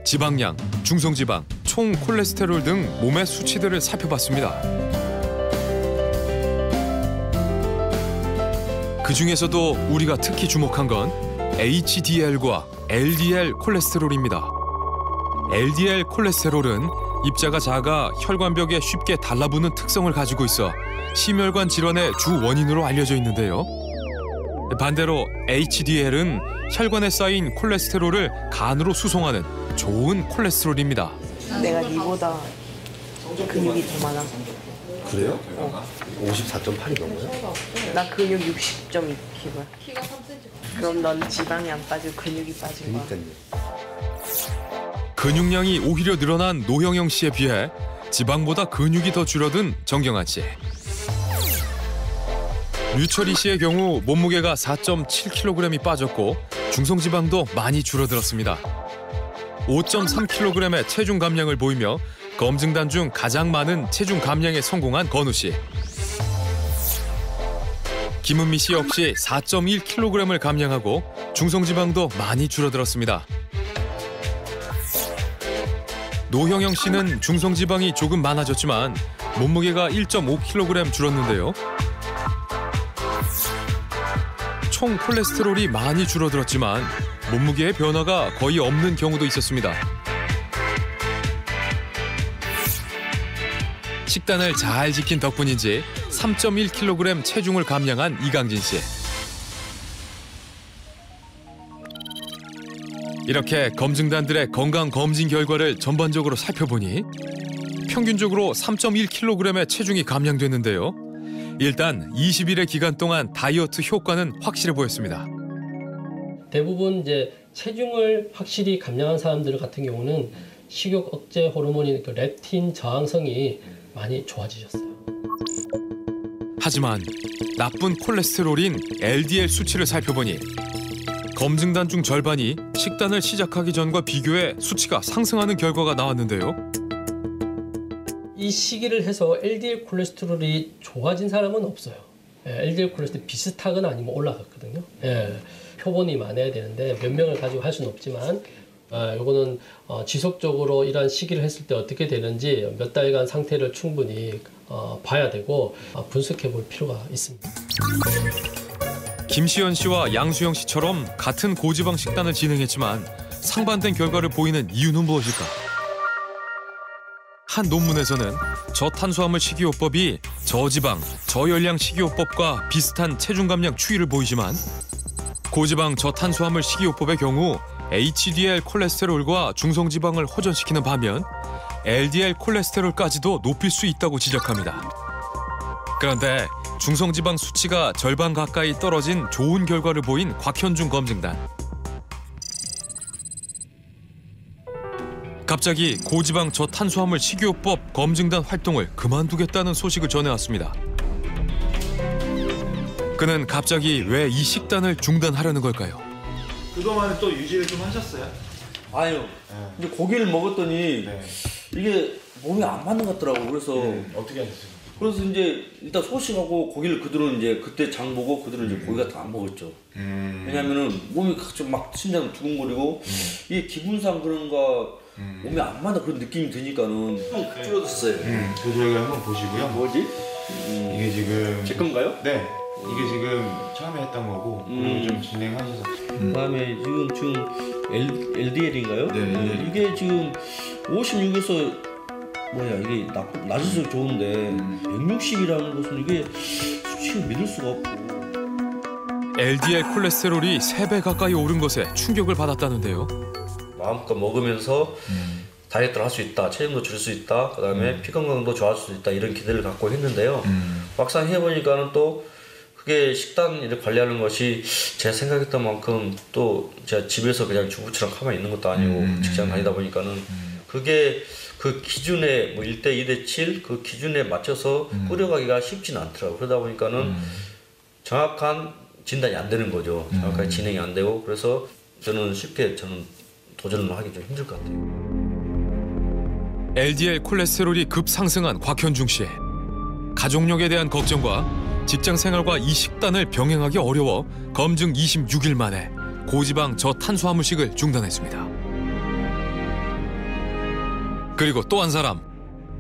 지방량, 중성지방, 총 콜레스테롤 등 몸의 수치들을 살펴봤습니다. 그 중에서도 우리가 특히 주목한 건 HDL과 LDL 콜레스테롤입니다. LDL 콜레스테롤은 입자가 작아 혈관벽에 쉽게 달라붙는 특성을 가지고 있어 심혈관 질환의 주 원인으로 알려져 있는데요. 반대로 HDL은 혈관에 쌓인 콜레스테롤을 간으로 수송하는 좋은 콜레스테롤입니다. 내가 니보다 근육이 더 많아. 그래요? 54.8이 넘어요? 나 근육 60.2kg야. 키가 3cm. 그럼 넌 지방이 안 빠지고 근육이 빠진 거야. 근육량이 오히려 늘어난 노형영 씨에 비해 지방보다 근육이 더 줄어든 정경환 씨. 류철희 씨의 경우 몸무게가 4.7kg이 빠졌고 중성지방도 많이 줄어들었습니다. 5.3kg의 체중 감량을 보이며 검증단 중 가장 많은 체중 감량에 성공한 건우 씨. 김은미 씨 역시 4.1kg을 감량하고 중성지방도 많이 줄어들었습니다. 노형영 씨는 중성지방이 조금 많아졌지만 몸무게가 1.5kg 줄었는데요. 총 콜레스테롤이 많이 줄어들었지만 몸무게의 변화가 거의 없는 경우도 있었습니다. 식단을 잘 지킨 덕분인지 3.1kg 체중을 감량한 이강진 씨. 이렇게 검증단들의 건강 검진 결과를 전반적으로 살펴보니 평균적으로 3.1kg의 체중이 감량됐는데요. 일단 20일의 기간 동안 다이어트 효과는 확실해 보였습니다. 대부분 이제 체중을 확실히 감량한 사람들 같은 경우는 식욕 억제 호르몬인 그 렙틴 저항성이 많이 좋아지셨어요. 하지만 나쁜 콜레스테롤인 LDL 수치를 살펴보니 검증단 중 절반이 식단을 시작하기 전과 비교해 수치가 상승하는 결과가 나왔는데요. 이 시기를 해서 LDL 콜레스테롤이 좋아진 사람은 없어요. LDL 콜레스테롤 비슷하거나 아니면 올라갔거든요. 표본이 많아야 되는데 몇 명을 가지고 할 수는 없지만 요거는 지속적으로 이러한 시기를 했을 때 어떻게 되는지 몇 달간 상태를 충분히 봐야 되고 분석해 볼 필요가 있습니다. 김시현 씨와 양수영 씨처럼 같은 고지방 식단을 진행했지만 상반된 결과를 보이는 이유는 무엇일까? 한 논문에서는 저탄수화물 식이요법이 저지방, 저열량 식이요법과 비슷한 체중 감량 추이를 보이지만 고지방 저탄수화물 식이요법의 경우 HDL 콜레스테롤과 중성지방을 호전시키는 반면 LDL 콜레스테롤까지도 높일 수 있다고 지적합니다. 그런데 중성지방 수치가 절반 가까이 떨어진 좋은 결과를 보인 곽현중 검증단. 갑자기 고지방 저탄수화물 식이요법 검증단 활동을 그만두겠다는 소식을 전해왔습니다. 그는 갑자기 왜 이 식단을 중단하려는 걸까요? 그동안 또 유지를 좀 하셨어요? 아니요. 근데 고기를 먹었더니 이게 몸에 안 맞는 것 같더라고. 그래서 어떻게 하셨어요? 그래서 이제 일단 소식하고 고기를 그대로 이제 그때 장 보고 그대로 이제 고기 같은 거 안 먹었죠. 왜냐면은 몸이 좀 막 심장 두근거리고 이게 기분상 그런가 몸에 안 맞아 그런 느낌이 드니까는 줄어들었어요. 그 저희가 한번 보시고요. 뭐지? 이게 지금 제 건가요? 네. 이게 지금 처음에 했던 거고 그리고 좀 진행하셔서 그다음에 지금 LDL인가요? 네. 이게 지금 56에서 뭐야 이게 낮을수록 좋은데 160이라는 것은 이게 수치를 믿을 수가 없고 LDL 콜레스테롤이 3배 가까이 오른 것에 충격을 받았다는데요. 마음껏 먹으면서 다이어트를 할 수 있다, 체중도 줄 수 있다, 그다음에 피 건강도 좋아질 수 있다 이런 기대를 갖고 했는데요. 막상 해보니까는 또 그게 식단을 관리하는 것이 제가 생각했던 만큼 또 제가 집에서 그냥 주부처럼 가만히 있는 것도 아니고 직장 다니다 보니까는 그게 그 기준에 뭐 1대 2대 7 그 기준에 맞춰서 꾸려가기가 쉽지는 않더라고요. 그러다 보니까는 정확한 진단이 안 되는 거죠. 정확하게 진행이 안 되고 그래서 저는 쉽게 도전을 하기 좀 힘들 것 같아요. LDL 콜레스테롤이 급상승한 곽현중 씨. 가족력에 대한 걱정과 직장 생활과 이 식단을 병행하기 어려워 검증 26일 만에 고지방 저탄수화물식을 중단했습니다. 그리고 또 한 사람,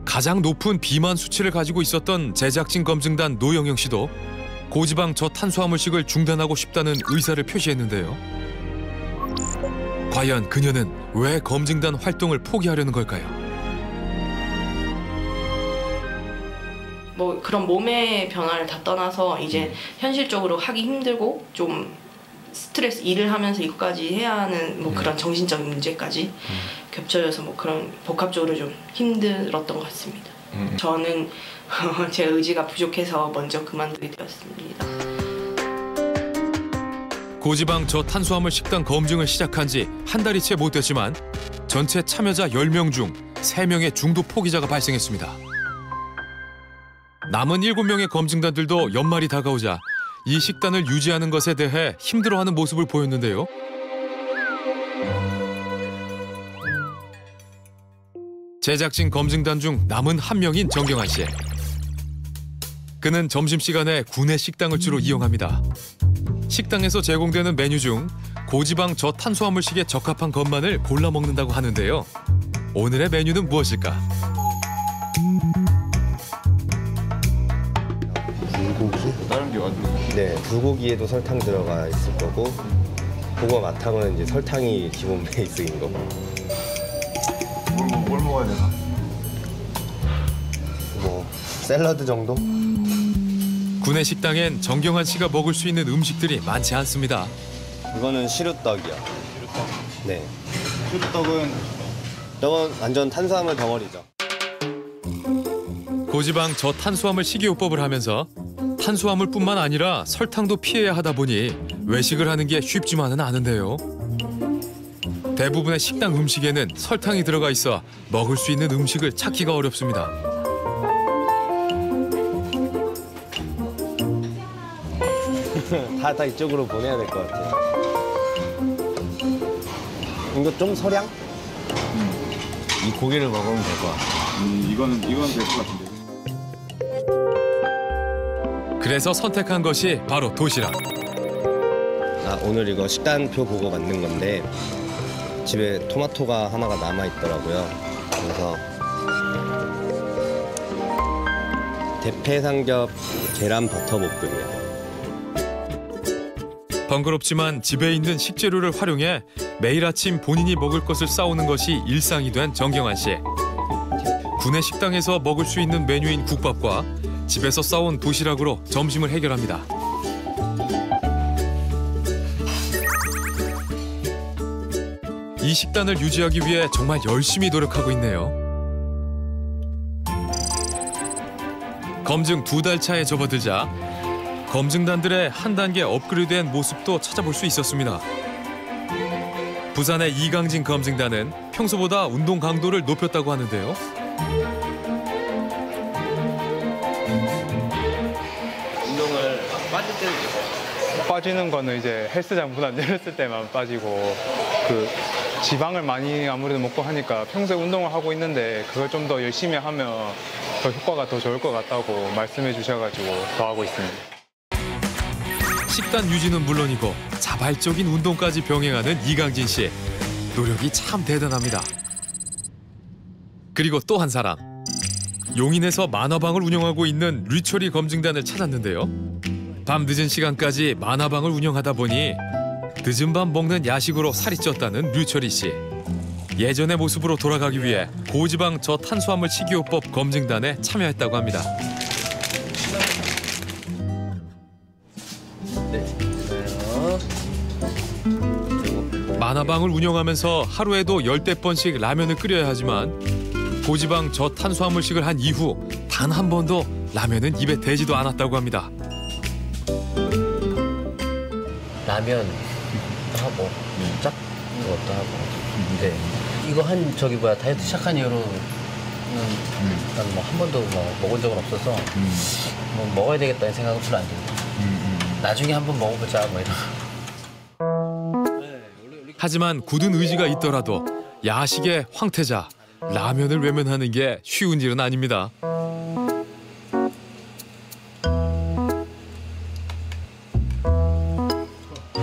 가장 높은 비만 수치를 가지고 있었던 제작진 검증단 노영영 씨도 고지방 저탄수화물식을 중단하고 싶다는 의사를 표시했는데요. 과연 그녀는 왜 검증단 활동을 포기하려는 걸까요? 뭐 그런 몸의 변화를 다 떠나서 이제 현실적으로 하기 힘들고 좀 스트레스 일을 하면서 이것까지 해야 하는 뭐 그런 정신적인 문제까지 겹쳐져서 뭐 그런 복합적으로 좀 힘들었던 것 같습니다. 저는 제 의지가 부족해서 먼저 그만두게 되었습니다. 고지방 저탄수화물 식단 검증을 시작한 지 한 달이 채 못 됐지만 전체 참여자 10명 중 3명의 중도 포기자가 발생했습니다. 남은 7명의 검증단들도 연말이 다가오자 이 식단을 유지하는 것에 대해 힘들어하는 모습을 보였는데요. 제작진 검증단 중 남은 한 명인 정경환 씨. 그는 점심시간에 구내 식당을 주로 이용합니다. 식당에서 제공되는 메뉴 중 고지방 저탄수화물식에 적합한 것만을 골라 먹는다고 하는데요. 오늘의 메뉴는 무엇일까? 불고기? 다른 게 완전. 네, 불고기에도 설탕 들어가 있을 거고, 고구마 마탕은 이제 설탕이 기본 베이스인 거고. 뭘 먹어야 되나? 뭐 샐러드 정도? 구내 식당엔 정경환 씨가 먹을 수 있는 음식들이 많지 않습니다. 이거는 시루떡이요. 시루떡? 네. 시루떡은? 저건 완전 탄수화물 덩어리죠. 고지방 저탄수화물 식이요법을 하면서 탄수화물뿐만 아니라 설탕도 피해야 하다 보니 외식을 하는 게 쉽지만은 않은데요. 대부분의 식당 음식에는 설탕이 들어가 있어 먹을 수 있는 음식을 찾기가 어렵습니다. 다 이쪽으로 보내야 될 것 같아요. 이거 좀 소량? 이 고기를 먹으면 될 것 같아요. 이건 될 것 같은데. 그래서 선택한 것이 바로 도시락. 아, 오늘 이거 식단표 보고 만든 건데 집에 토마토가 하나가 남아있더라고요. 그래서 대패삼겹 계란 버터볶음이요. 번거롭지만 집에 있는 식재료를 활용해 매일 아침 본인이 먹을 것을 싸우는 것이 일상이 된 정경환 씨. 구내 식당에서 먹을 수 있는 메뉴인 국밥과 집에서 싸온 도시락으로 점심을 해결합니다. 이 식단을 유지하기 위해 정말 열심히 노력하고 있네요. 검증 2달 차에 접어들자 검증단들의 한 단계 업그레이드된 모습도 찾아볼 수 있었습니다. 부산의 이강진 검증단은 평소보다 운동 강도를 높였다고 하는데요. 운동을 빠질 때는 빠지는 거는 이제 헬스장 문 안 열렸을 때만 빠지고, 그 지방을 많이 아무래도 먹고 하니까 평소에 운동을 하고 있는데 그걸 좀 더 열심히 하면 더 효과가 더 좋을 것 같다고 말씀해 주셔가지고 더 하고 있습니다. 식단 유지는 물론이고 자발적인 운동까지 병행하는 이강진 씨. 노력이 참 대단합니다. 그리고 또 한 사람. 용인에서 만화방을 운영하고 있는 류철이 검증단을 찾았는데요. 밤 늦은 시간까지 만화방을 운영하다 보니 늦은 밤 먹는 야식으로 살이 쪘다는 류철이 씨. 예전의 모습으로 돌아가기 위해 고지방 저탄수화물 식이요법 검증단에 참여했다고 합니다. 만화방을 운영하면서 하루에도 10대번씩 라면을 끓여야 하지만 고지방 저탄수화물식을 한 이후 단 한 번도 라면은 입에 대지도 않았다고 합니다. 라면 하고 짭 이것도 하고. 근데 이거 한 저기 뭐야 다이어트 시작한 이후로는 난 뭐 한 번도 뭐 먹은 적은 없어서 뭐 먹어야 되겠다는 생각은 별로 안 듭니다. 나중에 한번 먹어보자 뭐 이런. 하지만 굳은 의지가 있더라도 야식의 황태자 라면을 외면하는 게 쉬운 일은 아닙니다.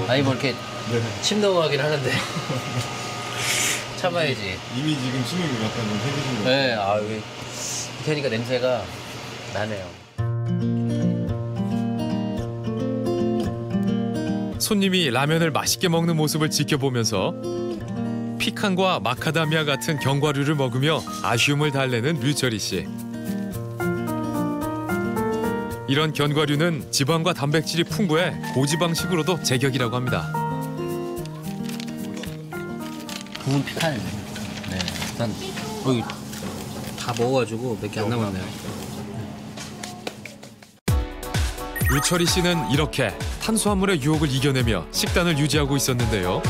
아니 뭐 이렇게 침 넘어가긴 하는데 참아야지. 이미 지금 침이 약간 좀 생기신 거. 네, 아 여기 그러니까 냄새가 나네요. 손님이 라면을 맛있게 먹는 모습을 지켜보면서 피칸과 마카다미아 같은 견과류를 먹으며 아쉬움을 달래는 류철희 씨. 이런 견과류는 지방과 단백질이 풍부해 고지방식으로도 제격이라고 합니다. 구운 피칸이네. 네, 일단 여기 다 먹어가지고 몇 개 안 남았네요. 류철희 씨는 이렇게 탄수화물의 유혹을 이겨내며 식단을 유지하고 있었는데요.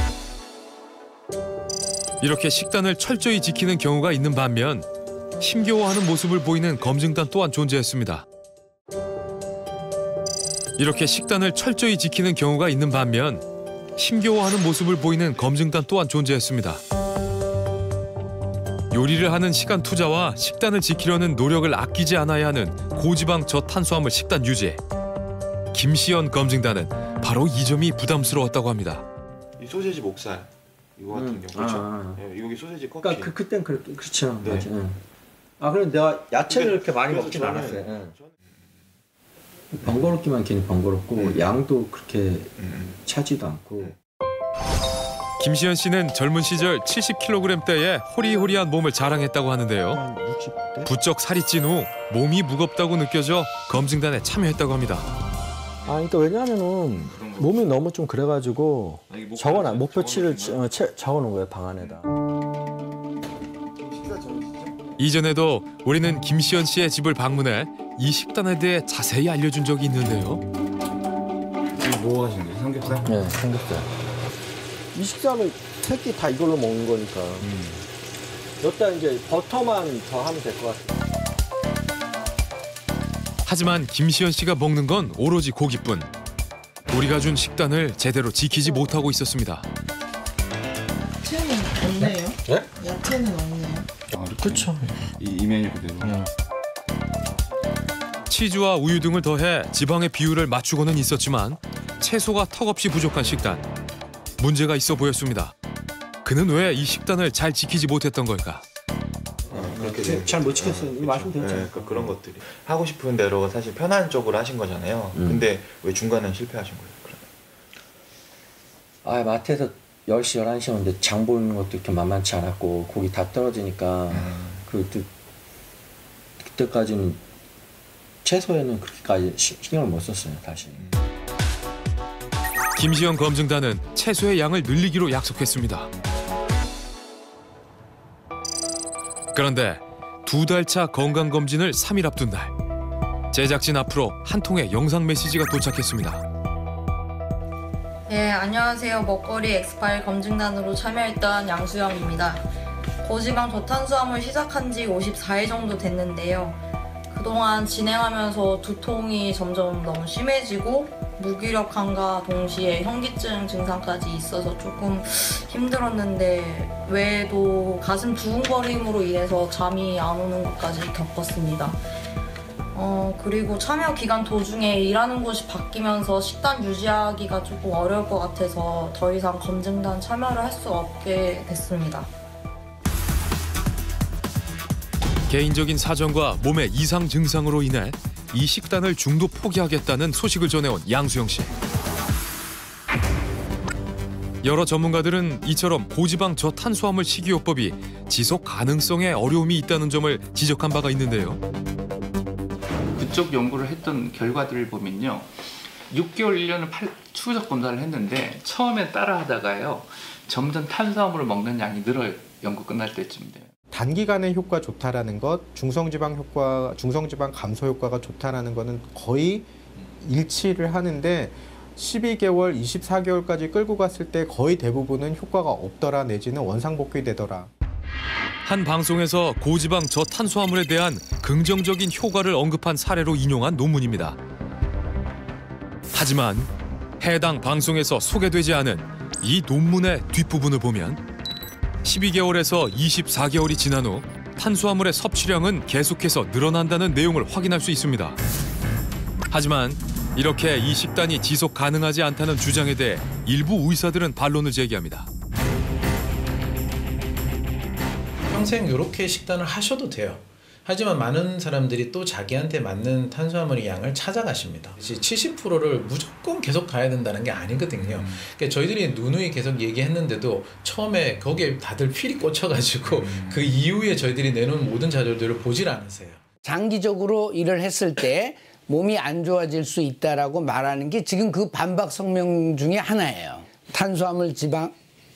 이렇게 식단을 철저히 지키는 경우가 있는 반면 힘겨워하는 모습을 보이는 검증단 또한 존재했습니다. 이렇게 식단을 철저히 지키는 경우가 있는 반면 힘겨워하는 모습을 보이는 검증단 또한 존재했습니다. 요리를 하는 시간 투자와 식단을 지키려는 노력을 아끼지 않아야 하는 고지방 저탄수화물 식단 유지. 김시연 검증단은 바로 이 점이 부담스러웠다고 합니다. 이 소세지 목살 이거 같은 경우 그렇죠? 네, 여기 소세지 껍질. 그러니까 그땐 그렇죠. 네. 맞아. 아 그럼 내가 야채를 이렇게 많이 먹진 않았어요. 번거롭기만 괜히 번거롭고 양도 그렇게 차지도 않고. 김시연 씨는 젊은 시절 70kg대의 호리호리한 몸을 자랑했다고 하는데요. 60대? 부쩍 살이 찐 후 몸이 무겁다고 느껴져 검증단에 참여했다고 합니다. 아 그러니까 왜냐하면은 몸이 너무 좀 그래가지고 적어놔 목표치를 적어놓은 거예요 방 안에다. 이전에도 우리는 김시연 씨의 집을 방문해 이 식단에 대해 자세히 알려준 적이 있는데요. 뭐 하시는 거예요? 삼겹살? 네, 삼겹살. 이 식사는 새끼 다 이걸로 먹는 거니까. 여기다 이제 버터만 더 하면 될 것 같아요. 하지만 김시연 씨가 먹는 건 오로지 고기뿐. 우리가 준 식단을 제대로 지키지 못하고 있었습니다. 야채는 없네요. 네? 야채는 없네요. 아, 그렇죠. 이 메뉴 그대로. 치즈와 우유 등을 더해 지방의 비율을 맞추고는 있었지만 채소가 턱없이 부족한 식단. 문제가 있어 보였습니다. 그는 왜 이 식단을 잘 지키지 못했던 걸까? 그렇게 잘 못 지켰어요. 말씀드렸죠. 네, 그런 것들이 하고 싶은 대로 사실 편한 쪽으로 하신 거잖아요. 근데 왜 중간에 실패하신 거예요? 아 마트에서 10시, 11시 오는데 장 보는 것도 이렇게 만만치 않았고 고기 다 떨어지니까 그때까지는 채소에는 그렇게까지 신경을 못 썼어요 다시. 김시연 검증단은 채소의 양을 늘리기로 약속했습니다. 그런데 2달 차 건강검진을 3일 앞둔 날 제작진 앞으로 한 통의 영상 메시지가 도착했습니다. 네, 안녕하세요. 먹거리 엑스파일 검증단으로 참여했던 양수영입니다. 고지방 저탄수화물 시작한 지 54일 정도 됐는데요. 그동안 진행하면서 두통이 점점 너무 심해지고 무기력함과 동시에 현기증 증상까지 있어서 조금 힘들었는데 외에도 가슴 두근거림으로 인해서 잠이 안 오는 것까지 겪었습니다. 그리고 참여 기간 도중에 일하는 곳이 바뀌면서 식단 유지하기가 조금 어려울 것 같아서 더 이상 검증단 참여를 할 수 없게 됐습니다. 개인적인 사정과 몸의 이상 증상으로 인해 이 식단을 중도 포기하겠다는 소식을 전해온 양수영 씨. 여러 전문가들은 이처럼 고지방 저탄수화물 식이요법이 지속 가능성에 어려움이 있다는 점을 지적한 바가 있는데요. 그쪽 연구를 했던 결과들을 보면요. 6개월, 1년을 추적 검사를 했는데 처음에 따라하다가요. 점점 탄수화물을 먹는 양이 늘어요. 연구 끝날 때쯤 돼요. 단기간에 효과 좋다라는 것, 중성지방 감소 효과가 좋다라는 것은 거의 일치를 하는데 12개월, 24개월까지 끌고 갔을 때 거의 대부분은 효과가 없더라 내지는 원상복귀되더라. 한 방송에서 고지방 저탄수화물에 대한 긍정적인 효과를 언급한 사례로 인용한 논문입니다. 하지만 해당 방송에서 소개되지 않은 이 논문의 뒷부분을 보면 12개월에서 24개월이 지난 후 탄수화물의 섭취량은 계속해서 늘어난다는 내용을 확인할 수 있습니다. 하지만 이렇게 이 식단이 지속 가능하지 않다는 주장에 대해 일부 의사들은 반론을 제기합니다. 평생 이렇게 식단을 하셔도 돼요. 하지만 많은 사람들이 또 자기한테 맞는 탄수화물의 양을 찾아가십니다. 70%를 무조건 계속 가야 된다는 게 아니거든요. 그러니까 저희들이 누누이 계속 얘기했는데도 처음에 거기에 다들 필이 꽂혀가지고 그 이후에 저희들이 내놓은 모든 자료들을 보질 않으세요. 장기적으로 일을 했을 때 몸이 안 좋아질 수 있다라고 말하는 게 지금 그 반박 성명 중에 하나예요. 탄수화물, 지방,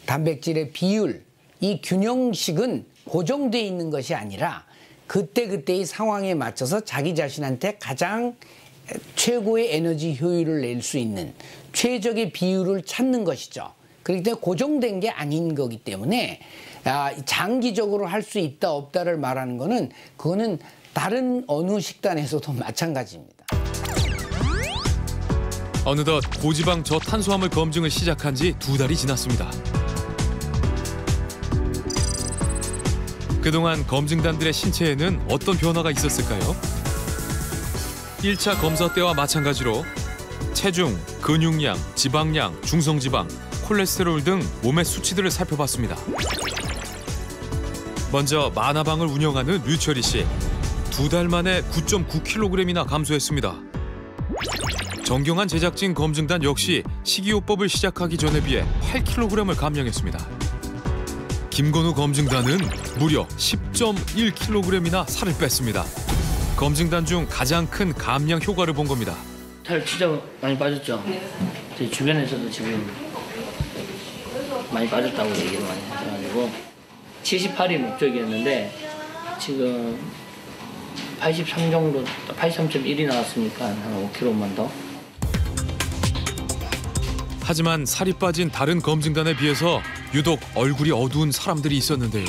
단백질의 비율, 이 균형식은 고정돼 있는 것이 아니라 그때그때의 상황에 맞춰서 자기 자신한테 가장 최고의 에너지 효율을 낼 수 있는 최적의 비율을 찾는 것이죠. 그렇기 때문에 고정된 게 아닌 거기 때문에 장기적으로 할 수 있다 없다를 말하는 거는 그거는 다른 어느 식단에서도 마찬가지입니다. 어느덧 고지방 저탄수화물 검증을 시작한 지 2달이 지났습니다. 그동안 검증단들의 신체에는 어떤 변화가 있었을까요? 1차 검사 때와 마찬가지로 체중, 근육량, 지방량, 중성지방, 콜레스테롤 등 몸의 수치들을 살펴봤습니다. 먼저 만화방을 운영하는 류철희 씨. 2달 만에 9.9kg이나 감소했습니다. 정경한 제작진 검증단 역시 식이요법을 시작하기 전에 비해 8kg을 감량했습니다. 김건우 검증단은 무려 10.1kg이나 살을 뺐습니다. 검증단 중 가장 큰 감량 효과를 본 겁니다. 살 진짜 많이 빠졌죠? 제 주변에서도 지금 많이 빠졌다고 얘기를 많이 해가지고 78이 목적이었는데 지금 83 정도, 83.1이 나왔으니까 한 5kg만 더. 하지만 살이 빠진 다른 검증단에 비해서 유독 얼굴이 어두운 사람들이 있었는데요.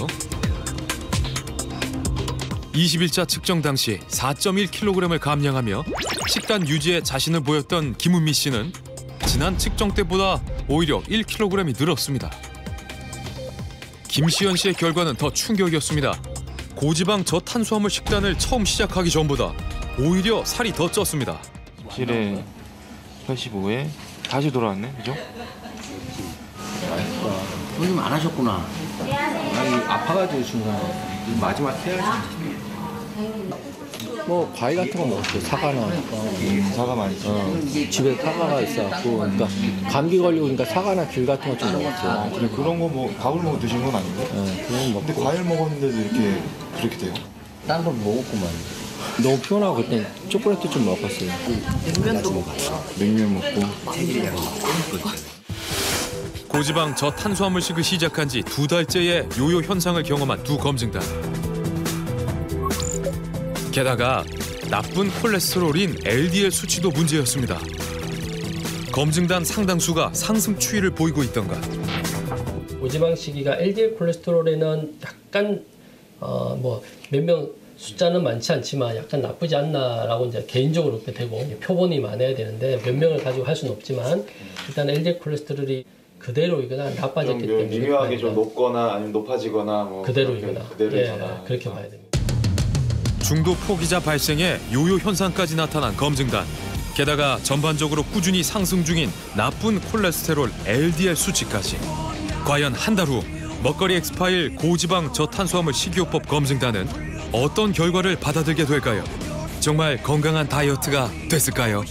20일차 측정 당시 4.1kg을 감량하며 식단 유지에 자신을 보였던 김은미 씨는 지난 측정 때보다 오히려 1kg이 늘었습니다. 김시연 씨의 결과는 더 충격이었습니다. 고지방 저탄수화물 식단을 처음 시작하기 전보다 오히려 살이 더 쪘습니다. 7에 85에 다시 돌아왔네, 그죠? 요즘 안 하셨구나. 아니, 아파가지고 중간에 마지막 해야지. 뭐 과일 같은 거 먹었어요. 사과나. 사과 많이 집에 사과가 있어갖고, 그러니까 감기 걸리고 그러니까 사과나 귤 같은 거 좀 먹었어요. 근데 그런 거 뭐 밥을 먹어 드신 건 아니고? 네, 그런 거. 근데 과일 먹었는데도 이렇게 그렇게 돼요? 딴 걸 먹었구만. 너무 피곤하고 그때 초콜릿도 좀 먹었어요. 냉면도 먹었어. 냉면 먹고. 고지방 저탄수화물식을 시작한 지 2달째의 요요 현상을 경험한 두 검증단. 게다가 나쁜 콜레스테롤인 LDL 수치도 문제였습니다. 검증단 상당수가 상승 추이를 보이고 있던가. 고지방 시기가 LDL 콜레스테롤에는 약간 뭐 몇 명 숫자는 많지 않지만 약간 나쁘지 않나라고 이제 개인적으로 그렇게 되고 표본이 많아야 되는데 몇 명을 가지고 할 수는 없지만 일단 LDL 콜레스테롤이 그대로이거나 나빠졌기 때문에 미묘하게 좀 높거나 아니면 높아지거나 뭐 그대로이거나 그대로잖아. 예, 그렇게 봐야 됩니다. 중도 포기자 발생에 요요 현상까지 나타난 검증단. 게다가 전반적으로 꾸준히 상승 중인 나쁜 콜레스테롤 LDL 수치까지. 과연 한 달 후 먹거리 엑스파일 고지방 저탄수화물 식이요법 검증단은 어떤 결과를 받아들게 될까요? 정말 건강한 다이어트가 됐을까요?